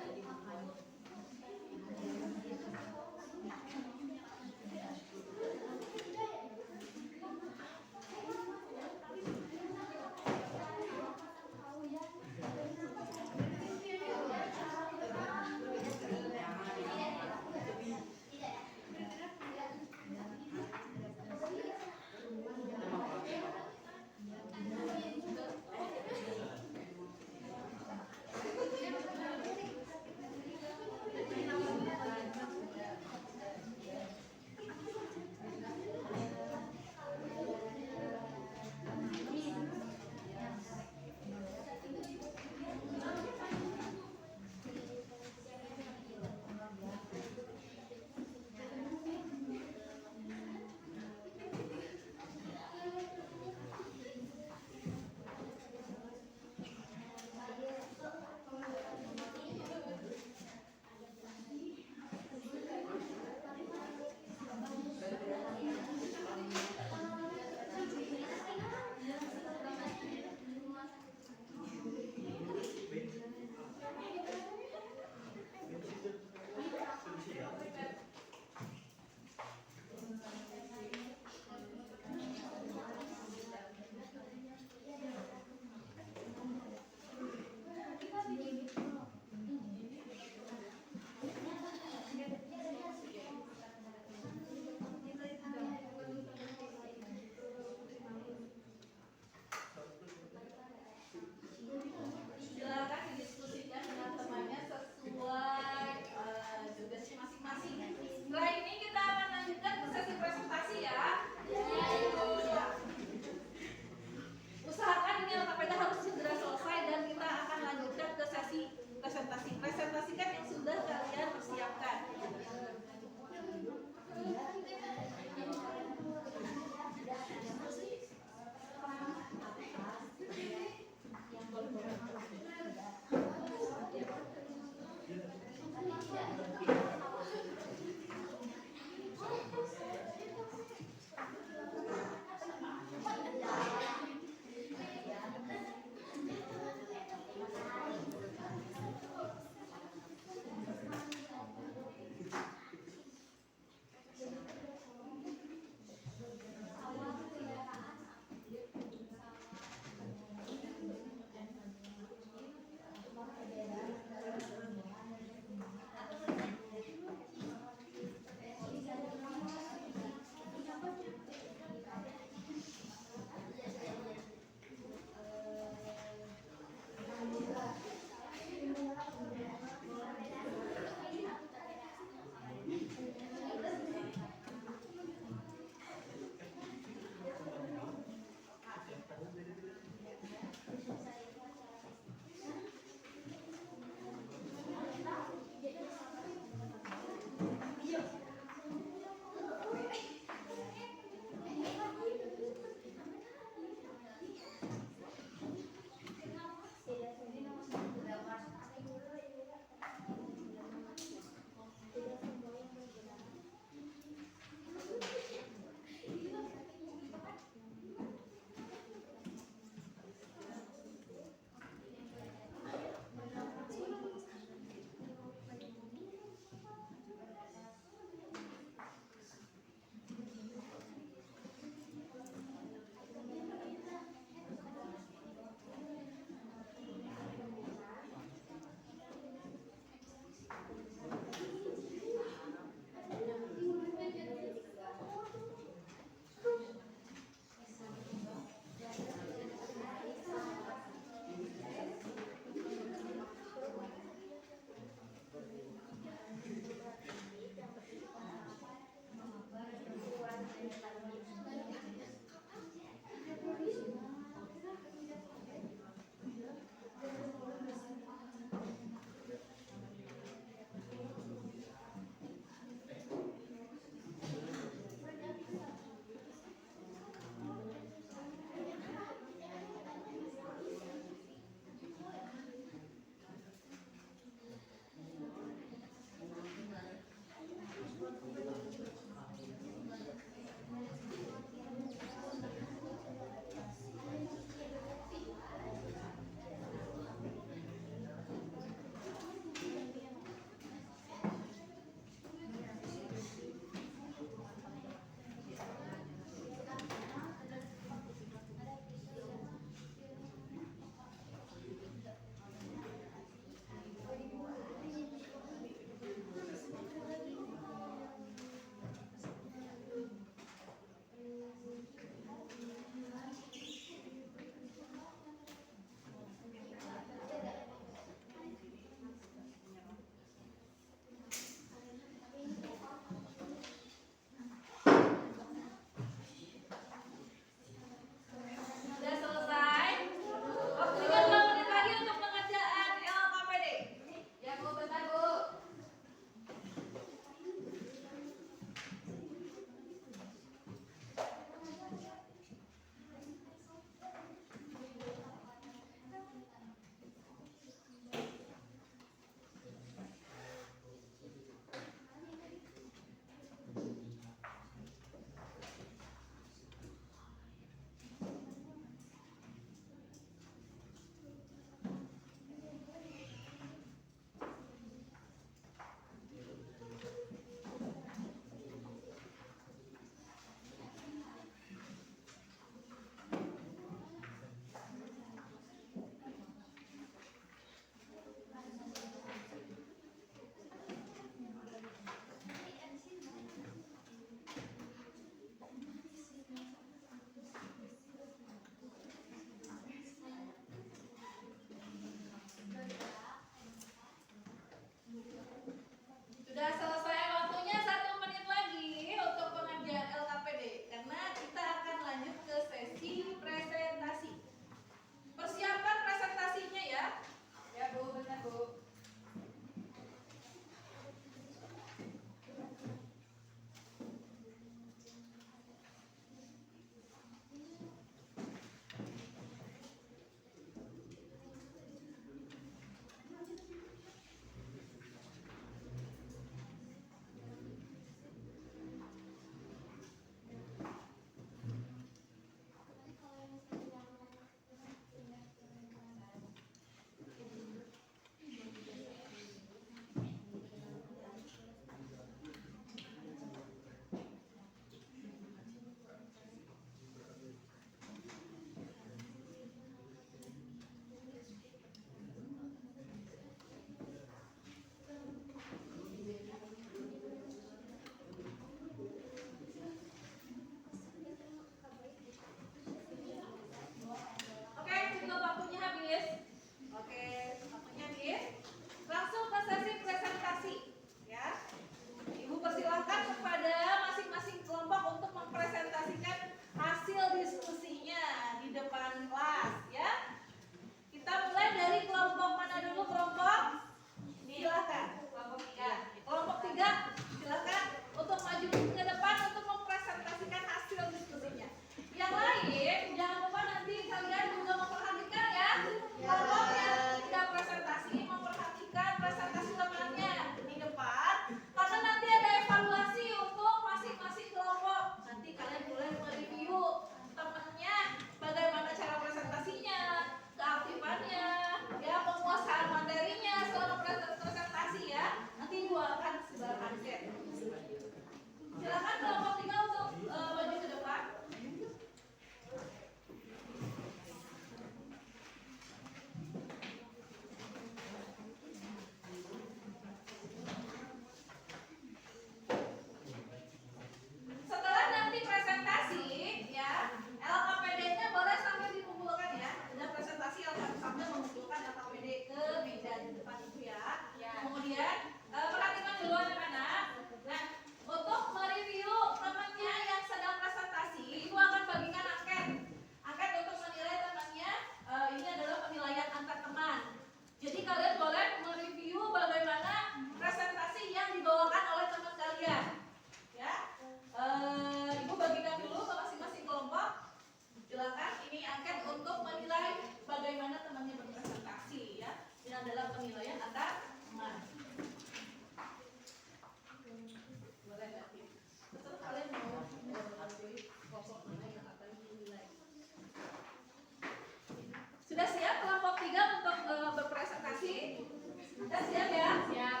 Speaker 2: Udah siap ya? Siap.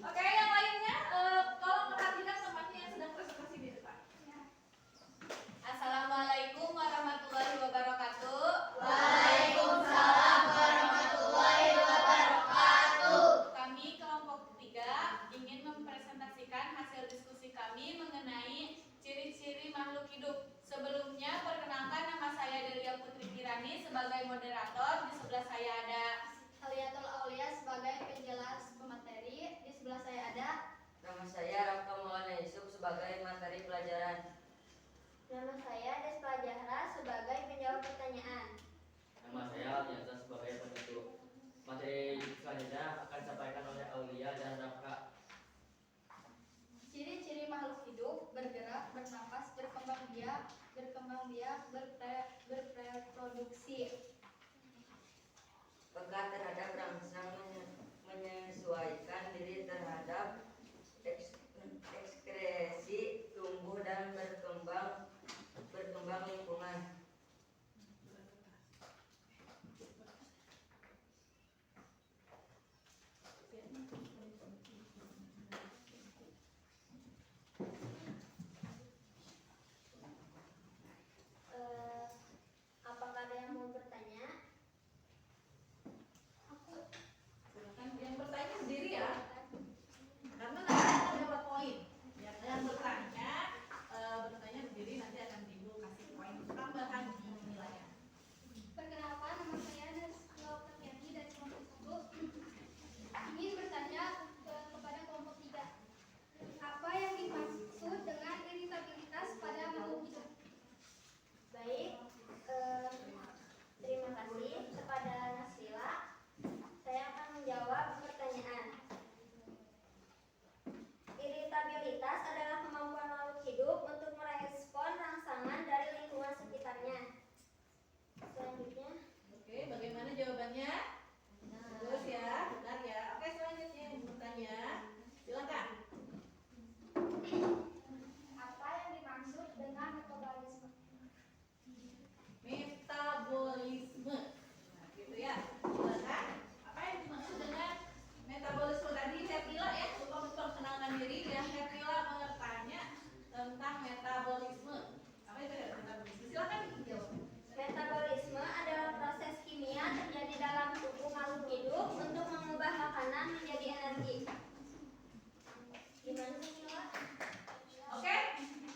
Speaker 2: Oke, yang lainnya tolong perhatikan temannya yang sedang presentasi di depan.
Speaker 5: Assalamualaikum warahmatullahi wabarakatuh.
Speaker 3: Waalaikumsalam warahmatullahi wabarakatuh.
Speaker 5: Kami kelompok 3 ingin mempresentasikan hasil diskusi kami mengenai ciri-ciri makhluk hidup. Sebelumnya, perkenalkan nama saya Delia Putri Kirani sebagai moderator. Di sebelah saya ada
Speaker 3: Aliatul Aulia sebagai penjelas pemateri. Di sebelah saya ada
Speaker 6: Nama saya Rafka Maulana Yusuf sebagai materi pelajaran.
Speaker 3: nama saya Despa Jahra sebagai penjawab pertanyaan.
Speaker 6: Nama saya Aldiansa sebagai penentu. Materi selanjutnya akan disampaikan oleh Aulia dan Rafka.
Speaker 3: Ciri-ciri makhluk hidup: bergerak, bernafas, berkembang biak, berreproduksi.
Speaker 6: Peka terhadap rangsang menyesuaikan diri terhadap ekskresi tumbuh dan berkembang lingkungan.
Speaker 3: Apakah ada yang mau bertanya?
Speaker 2: Silakan yang bertanya sendiri ya. Karena nanti akan dapat poin. Yang bertanya sendiri nanti akan ibu kasih poin tambahan di nilainya.
Speaker 3: Perkenalkan, nama saya Despa Jahra dari kelompok 1. Ingin bertanya kepada kelompok 3. Apa yang dimaksud dengan iritabilitas pada makhluk hidup? Baik, terima kasih kepada Nasila. Saya akan menjawab pertanyaan. Iritabilitas adalah kemampuan makhluk hidup untuk merespon rangsangan dari lingkungan sekitarnya. Selanjutnya,
Speaker 2: Oke, bagaimana jawabannya? Bagus ya, benar ya. Oke, selanjutnya yang bertanya, silakan.
Speaker 3: apa yang dimaksud dengan metabolisme?
Speaker 2: Metabolisme. Nah, gitu ya. Silakan. Apa yang dimaksud dengan metabolisme tadi? Hertila ya, lupa memperkenalkan diri. Yang Hertila bertanya tentang metabolisme. Apa itu ya metabolisme? Silakan dijawab.
Speaker 3: Metabolisme adalah proses kimia terjadi dalam tubuh makhluk hidup untuk mengubah makanan menjadi energi. Gimana sih, Mila?
Speaker 2: Oke,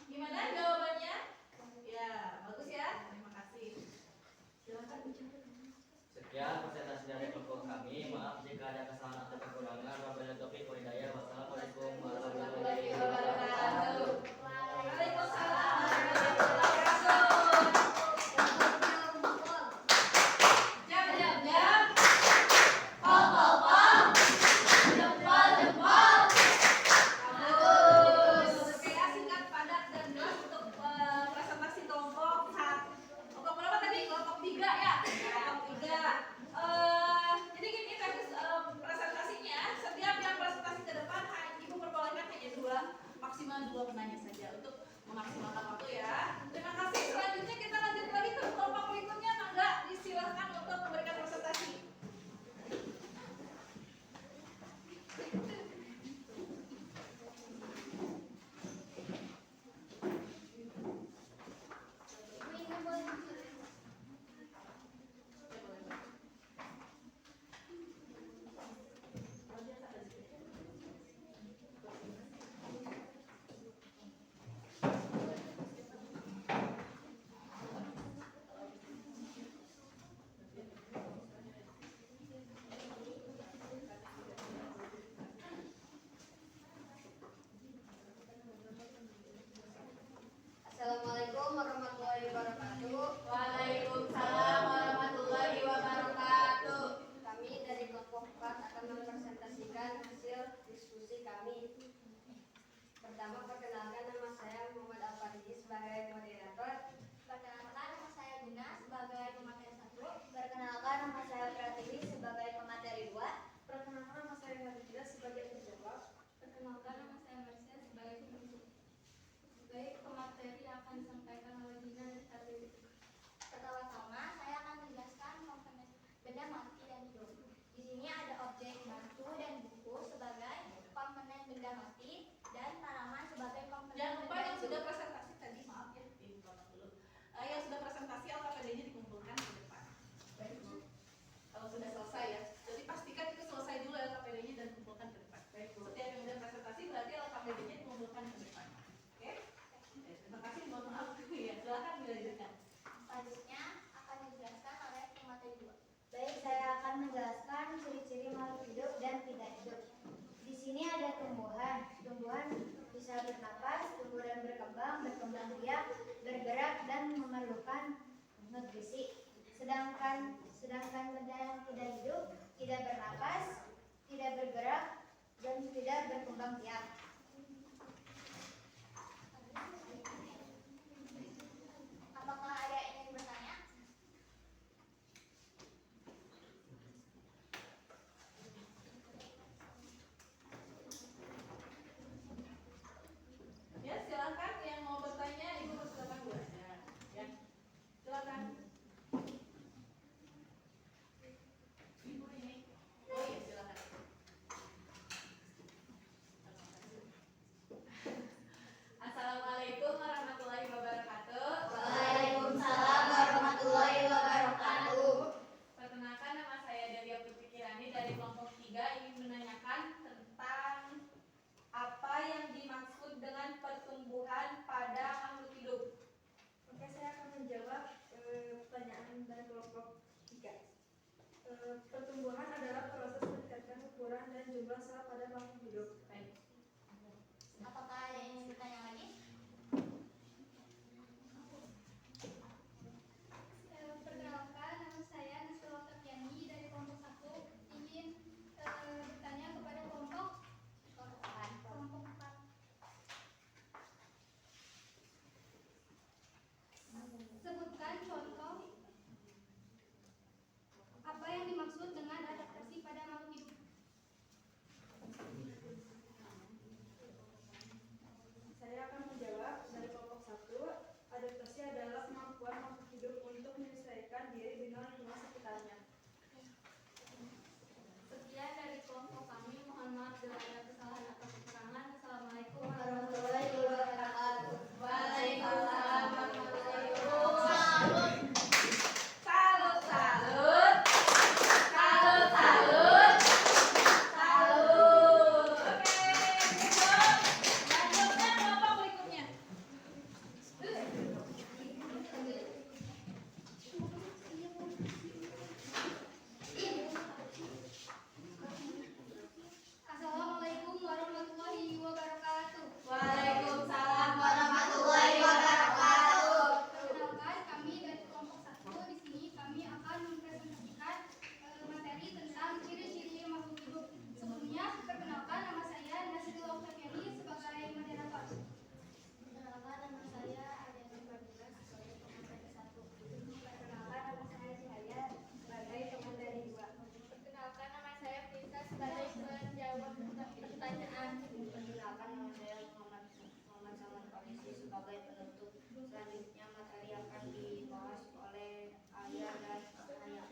Speaker 2: gimana jawabannya? Ya, bagus ya. Terima kasih. Silakan bicara.
Speaker 6: Sekian presentasi dari kelompok kami. Maaf jika ada kesalahan atau kekurangan. Wabillahi taufiq wal hidayah. Wassalamualaikum warahmatullahi wabarakatuh.
Speaker 2: Waalaikumsalam warahmatullahi wabarakatuh. Jam. Pol. Jempol. Bagus. Oke, singkat, padat, dan jelas untuk presentasi kelompok kelompok berapa tadi? Kelompok 3 ya? Kelompok 3. Jadi gini teknis presentasinya, setiap yang presentasi ke depan ibu perbolehkan hanya maksimal 2 penanya saja untuk memaksimalkan waktu ya. Terima kasih. Selanjutnya kita lanjut lagi ke kelompok berikutnya. Mangga disilahkan untuk memberikan presentasi.
Speaker 3: Ibu ini boleh bicara? Assalamualaikum warahmatullahi wabarakatuh.
Speaker 5: Waalaikumsalam warahmatullahi wabarakatuh.
Speaker 3: Kami dari kelompok 4 akan mempresentasikan hasil diskusi kami. Pertama, perkenalkan, nama saya Muhammad Al-Faridi sebagai moderator. Perkenalkan, nama saya Gina sebagai pemateri 1. Perkenalkan, nama saya Pratiwi sebagai pemateri 2. Perkenalkan, nama saya Madita sebagai penjawab. Perkenalkan, nama saya Marsha sebagai penutup. Baik, pemateri yang akan disampaikan oleh Gina dan Pratiwi. Pertama-tama, saya akan menjelaskan komponen benda mati dan hidup. Di sini ada objek batu benda mati, dan tanaman sebagai komponen.
Speaker 2: Jangan lupa yang sudah presentasi tadi, maaf ya, dipotong dulu. Yang sudah presentasi LKPD-nya dikumpulkan ke depan. Baik, Bu. Kalau sudah selesai ya, jadi pastikan itu selesai dulu LKPD-nya dan kumpulkan ke depan. Baik, Bu. Setiap yang sudah presentasi berarti LKPD-nya dikumpulkan ke depan. Oke? Terima kasih, mohon maaf. Ya, silakan dilanjutkan.
Speaker 3: Selanjutnya akan dijelaskan oleh pemateri 2. Baik, saya akan menjelaskan ciri-ciri makhluk hidup dan tidak hidup. Di sini ada tumbuhan. Tumbuhan bisa bernapas, tumbuh dan berkembang biak, bergerak dan memerlukan nutrisi. Sedangkan benda yang tidak hidup tidak bernapas, tidak bergerak dan tidak berkembang biak. Apakah ada yang ingin bertanya?
Speaker 2: Ya, silakan yang mau bertanya, Ibu persilakan Bu. Ya. Silakan. Ibu ini. Oh iya, silakan. Assalamualaikum warahmatullahi wabarakatuh.
Speaker 3: Waalaikumsalam warahmatullahi wabarakatuh.
Speaker 5: Perkenalkan, nama saya Delia Putri Kirani dari kelompok 3 ingin menanyakan tentang apa yang dimaksud dengan pertumbuhan pada makhluk hidup.
Speaker 3: Oke, saya akan menjawab pertanyaan dari kelompok 3. Pertumbuhan adalah proses meningkatkan ukuran dan jumlah sel pada makhluk hidup.
Speaker 5: Baik.
Speaker 3: Apakah ada yang ingin bertanya lagi? Perkenalkan, nama saya Nasrul Takyani dari kelompok 1 ingin bertanya kepada kelompok 4. Sebutkan contoh apa yang dimaksud dengan adaptasi pada makhluk hidup.
Speaker 7: Saya akan menjawab dari kelompok 1. Adaptasi adalah kemampuan makhluk hidup untuk menyesuaikan diri dengan lingkungan sekitarnya.
Speaker 3: Sekian dari kelompok kami. Mohon maaf bila ada kesalahan atau kekurangan. Assalamualaikum warahmatullahi wabarakatuh.
Speaker 5: Waalaikumsalam warahmatullahi
Speaker 2: Salut. Salut, salut. Salut, salut. Salut. Oke, cukup. Lanjutkan kelompok berikutnya.
Speaker 3: Assalamualaikum warahmatullahi wabarakatuh.
Speaker 5: Waalaikumsalam warahmatullahi wabarakatuh.
Speaker 3: Perkenalkan, kami dari kelompok 1. Di sini kami akan mempresentasikan materi tentang ciri-ciri makhluk hidup. Sebelumnya, perkenalkan, nama saya Nasrul Oktaviani sebagai moderator. Perkenalkan, nama saya Adela Fadila sebagai pemateri 1. Perkenalkan, nama saya Cahaya sebagai pemateri 2. Perkenalkan, nama saya Prita sebagai penjawab pertanyaan. Perkenalkan, nama saya Muhammad Saman Polisi sebagai penutup. Selanjutnya materi akan dibahas oleh Alia dan Cahaya.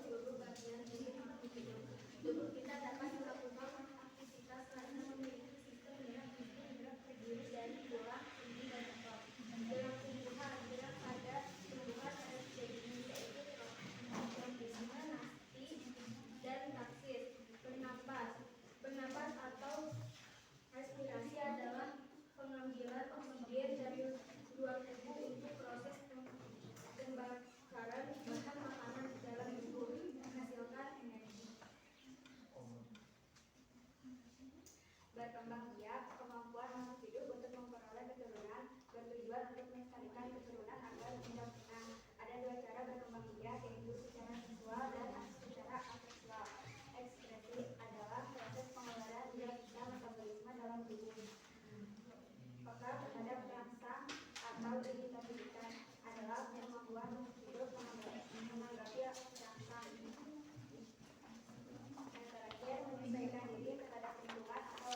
Speaker 3: Seluruh bagian dari makhluk hidup. Tubuh kita dapat melakukan aktivitas karena memiliki sistem gerak terdiri dari tulang, sendi, dan otot. Dalam tumbuhan, gerak pada tumbuhan ada 3 jenis, yaitu tropisme, nasti, dan taksis. Bernapas atau respirasi adalah pengambilan oksigen dari luar tubuh untuk proses pembakaran bahan makanan di dalam tubuh menghasilkan energi. Berkembang biak, kemampuan makhluk hidup untuk memperoleh keturunan, bertujuan untuk melestarikan keturunan agar tidak punah. Ada 2 cara berkembang biak, yaitu secara seksual dan secara aseksual. Ekspresi adalah proses pengeluaran zat dan metabolisme dalam tubuh. Peka terhadap rangsang atau irritabilitas adalah kemampuan makhluk hidup menanggapi rangsang. Yang terakhir, menyesuaikan diri terhadap lingkungan atau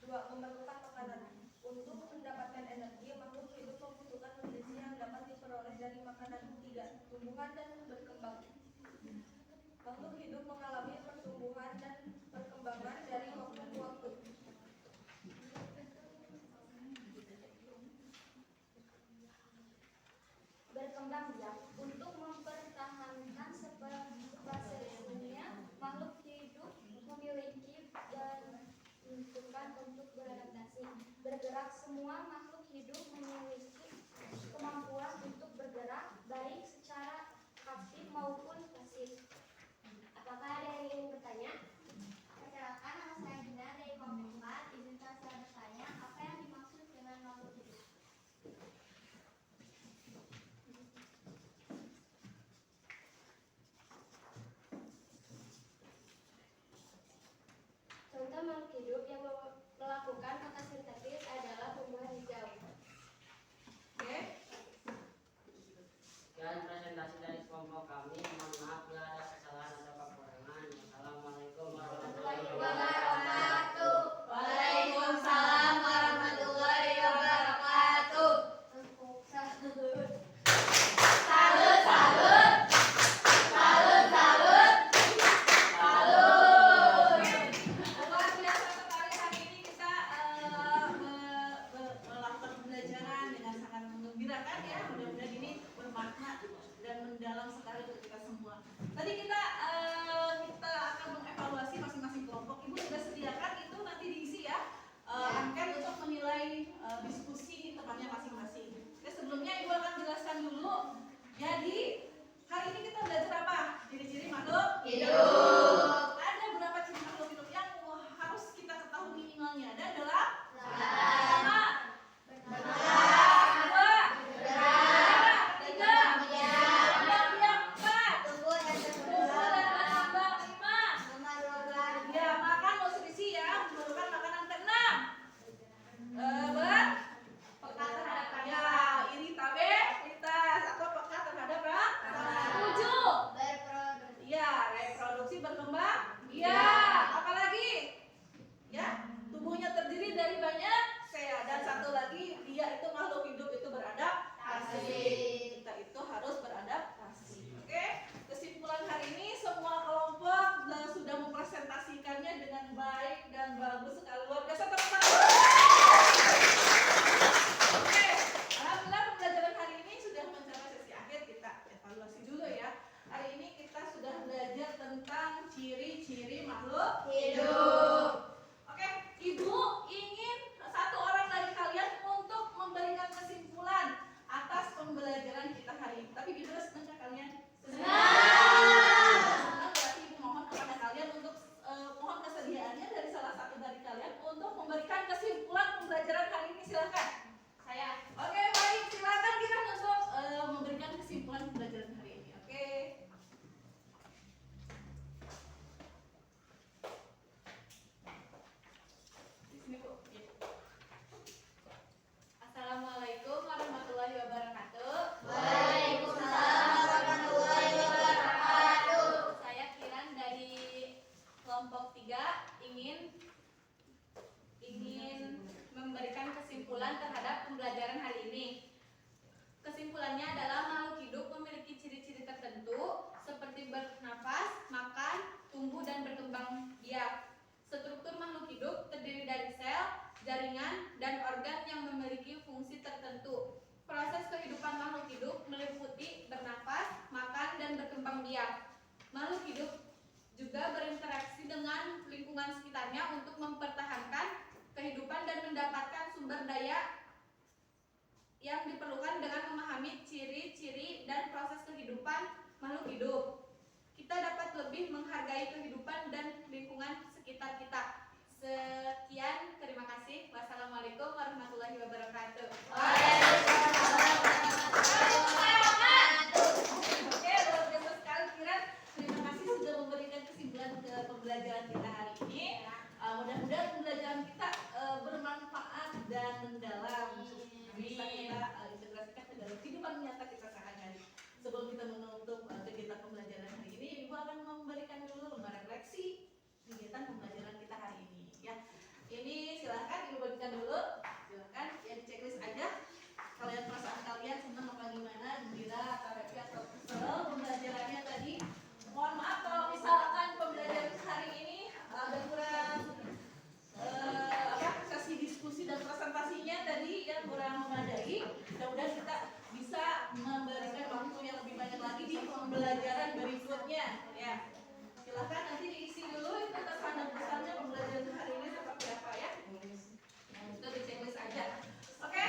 Speaker 7: 2. Memerlukan makanan. Untuk mendapatkan energi, makhluk hidup membutuhkan nutrisi yang dapat diperoleh dari makanan. 3. Tumbuhan dan berkembang. Makhluk hidup mengalami pertumbuhan dan perkembangan dari waktu ke waktu.
Speaker 3: Berkembang biak. Untuk mempertahankan spesiesnya, makhluk hidup memiliki dan dibutuhkan untuk beradaptasi. Bergerak. Semua makhluk hidup memiliki kemampuan untuk bergerak, baik secara aktif maupun pasif. Apakah ada yang ingin bertanya? Perkenalkan, nama saya Gina dari kelompok 4. Izinkan saya bertanya, apa yang dimaksud dengan makhluk hidup? Contoh makhluk hidup yang melakukan fotosintesis adalah tumbuhan hijau.
Speaker 2: Oke.
Speaker 6: Sekian presentasi dari kelompok kami. Mohon maaf bila ada kesalahan atau kekurangan. Assalamualaikum warahmatullahi wabarakatuh.
Speaker 2: Waalaikumsalam warahmatullahi wabarakatuh. Salut, salut. Salut, salut. Salut. Luar biasa sekali hari ini kita melakukan pembelajaran dengan sangat menggembirakan ya. Mudah-mudahan ini bermakna dan mendalam sekali untuk kita semua. Tadi kita akan mengevaluasi masing-masing kelompok. Ibu sudah sediakan itu nanti diisi ya angket untuk menilai diskusi temannya masing-masing. Oke, sebelumnya Ibu akan jelaskan dulu. Jadi hari ini kita belajar apa? Ciri-ciri makhluk hidup. Ada beberapa ciri makhluk hidup yang harus kita ketahui minimalnya. Ada adalah pertama, kedua, ketiga, yang keempat, tumbuh dan berkembang. 5, ya makan mau selisih ya, memerlukan makanan. Keenam, berpekat terhadap ya iritabilitas atau pekat terhadap rasa. 7, ya reproduksi berkembang. Ya apalagi ya tubuhnya terdiri dari banyak sel. Dan satu lagi dia itu makhluk hidup itu beradaptasi. Kita itu harus beradaptasi. Oke, kesimpulan hari ini semua kelompok sudah mempresentasikannya dengan baik dan bagus sekali. Luar biasa teman-teman. Oke, alhamdulillah pembelajaran hari ini sudah mencapai sesi akhir. Kita evaluasi dulu ya. Hari ini kita sudah belajar tentang ciri-ciri makhluk hidup. Oke, Ibu ingin satu orang dari kalian untuk memberikan kesimpulan atas pembelajaran kita hari ini. Tapi gimana senang kalian? Senang. Berarti Ibu mohon kepada kalian untuk mohon kesediaannya dari salah satu dari kalian untuk memberikan kesimpulan pembelajaran hari ini. Silakan. Saya. Oke, baik. Silakan kita untuk memberikan kesimpulan pembelajaran hari ini. Oke. Di sini Bu. Ya.
Speaker 5: Assalamualaikum warahmatullahi wabarakatuh.
Speaker 2: Waalaikumsalam warahmatullahi wabarakatuh.
Speaker 5: Saya Kiran dari kelompok 3 ingin memberikan kesimpulan terhadap pembelajaran hari ini. Kesimpulannya adalah makhluk hidup memiliki ciri-ciri tertentu seperti bernafas, makan, tumbuh dan berkembang biak. Struktur makhluk hidup terdiri dari sel, jaringan, dan organ yang memiliki fungsi tertentu. Proses kehidupan makhluk hidup meliputi bernafas, makan, dan berkembang biak. Makhluk hidup juga berinteraksi dengan lingkungan sekitarnya untuk mempertahankan kehidupan dan mendapatkan sumber daya yang diperlukan dengan memahami ciri-ciri dan proses kehidupan makhluk hidup. Kita dapat lebih menghargai kehidupan dan lingkungan sekitar kita. Sekian, terima kasih. Wassalamualaikum warahmatullahi wabarakatuh.
Speaker 2: Waalaikumsalam warahmatullahi wabarakatuh. Oke, luar biasa sekali Kiran. Terima kasih sudah memberikan kesimpulan ke pembelajaran kita hari ini. Mudah-mudahan pembelajaran kita bermanfaat dan mendalam. Bisa kita integrasikan ke dalam kehidupan nyata kita sehari-hari. Sebelum kita menutup kegiatan pembelajaran hari ini, Ibu akan memberikan dulu lembar refleksi kegiatan pembelajaran kita hari ini. Ya, ini silahkan Mudah-mudahan kita bisa memberikan waktu yang lebih banyak lagi di pembelajaran berikutnya. Ya, silahkan nanti diisi dulu pesan dan pesannya pembelajaran hari ini seperti apa ya. Kita di checklist aja. Oke,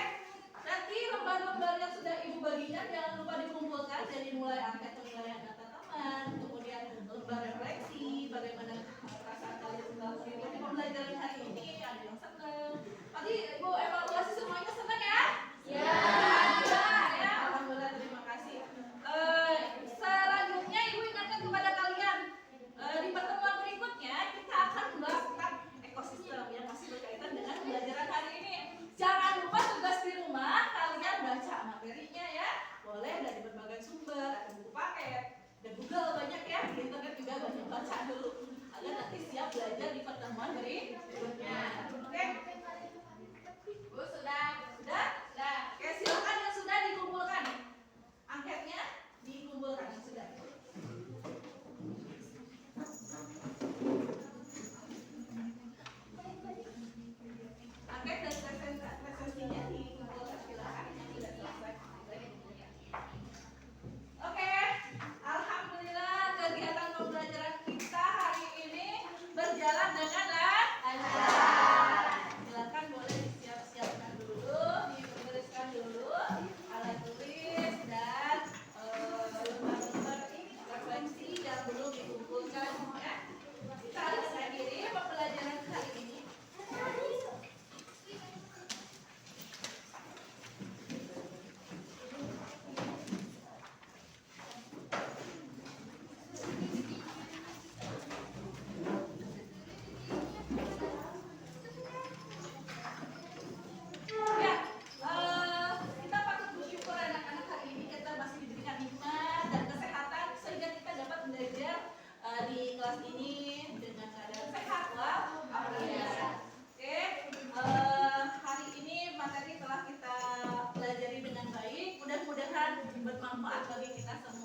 Speaker 2: nanti lembar-lembar yang sudah ibu bagikan jangan lupa dikumpulkan dari mulai angket penilaian data teman, kemudian lembar refleksi, bagaimana perasaan kalian setelah mengikuti pembelajaran hari ini, ada yang senang. Tadi ibu evaluasi semuanya senang ya? Ya. Ya, alhamdulillah, terima kasih. Selanjutnya ibu ingatkan kepada kalian di pertemuan berikutnya kita akan membahas tentang ekosistem yang masih berkaitan dengan pembelajaran hari ini. Jangan lupa tugas di rumah kalian baca materinya ya. Boleh dari berbagai sumber, ada buku paket, ada Google banyak ya, di internet juga banyak, baca dulu agar nanti siap belajar di pertemuan berikutnya. Oke?
Speaker 5: Bu, sudah?
Speaker 2: Sudah? Oke, silakan yang sudah dikumpulkan. Angketnya dikumpulkan yang sudah. Angket dan presensinya dikumpulkan, silakan yang sudah selesai. Oke, alhamdulillah kegiatan pembelajaran kita hari ini berjalan dengan lancar. Silakan boleh disiap-siapkan dulu, dibereskan dulu alat tulis dan lembar-lembar refleksi yang belum dikumpulkan ya. Kita akan akhiri pembelajaran hari ini. Ya, kita patut bersyukur anak-anak hari ini kita masih diberikan nikmat dan kesehatan sehingga kita dapat belajar di kelas ini dengan keadaan sehat. Wah, alhamdulillah. Oke, hari ini materi telah kita pelajari dengan baik. Mudah-mudahan bermanfaat bagi kita semua.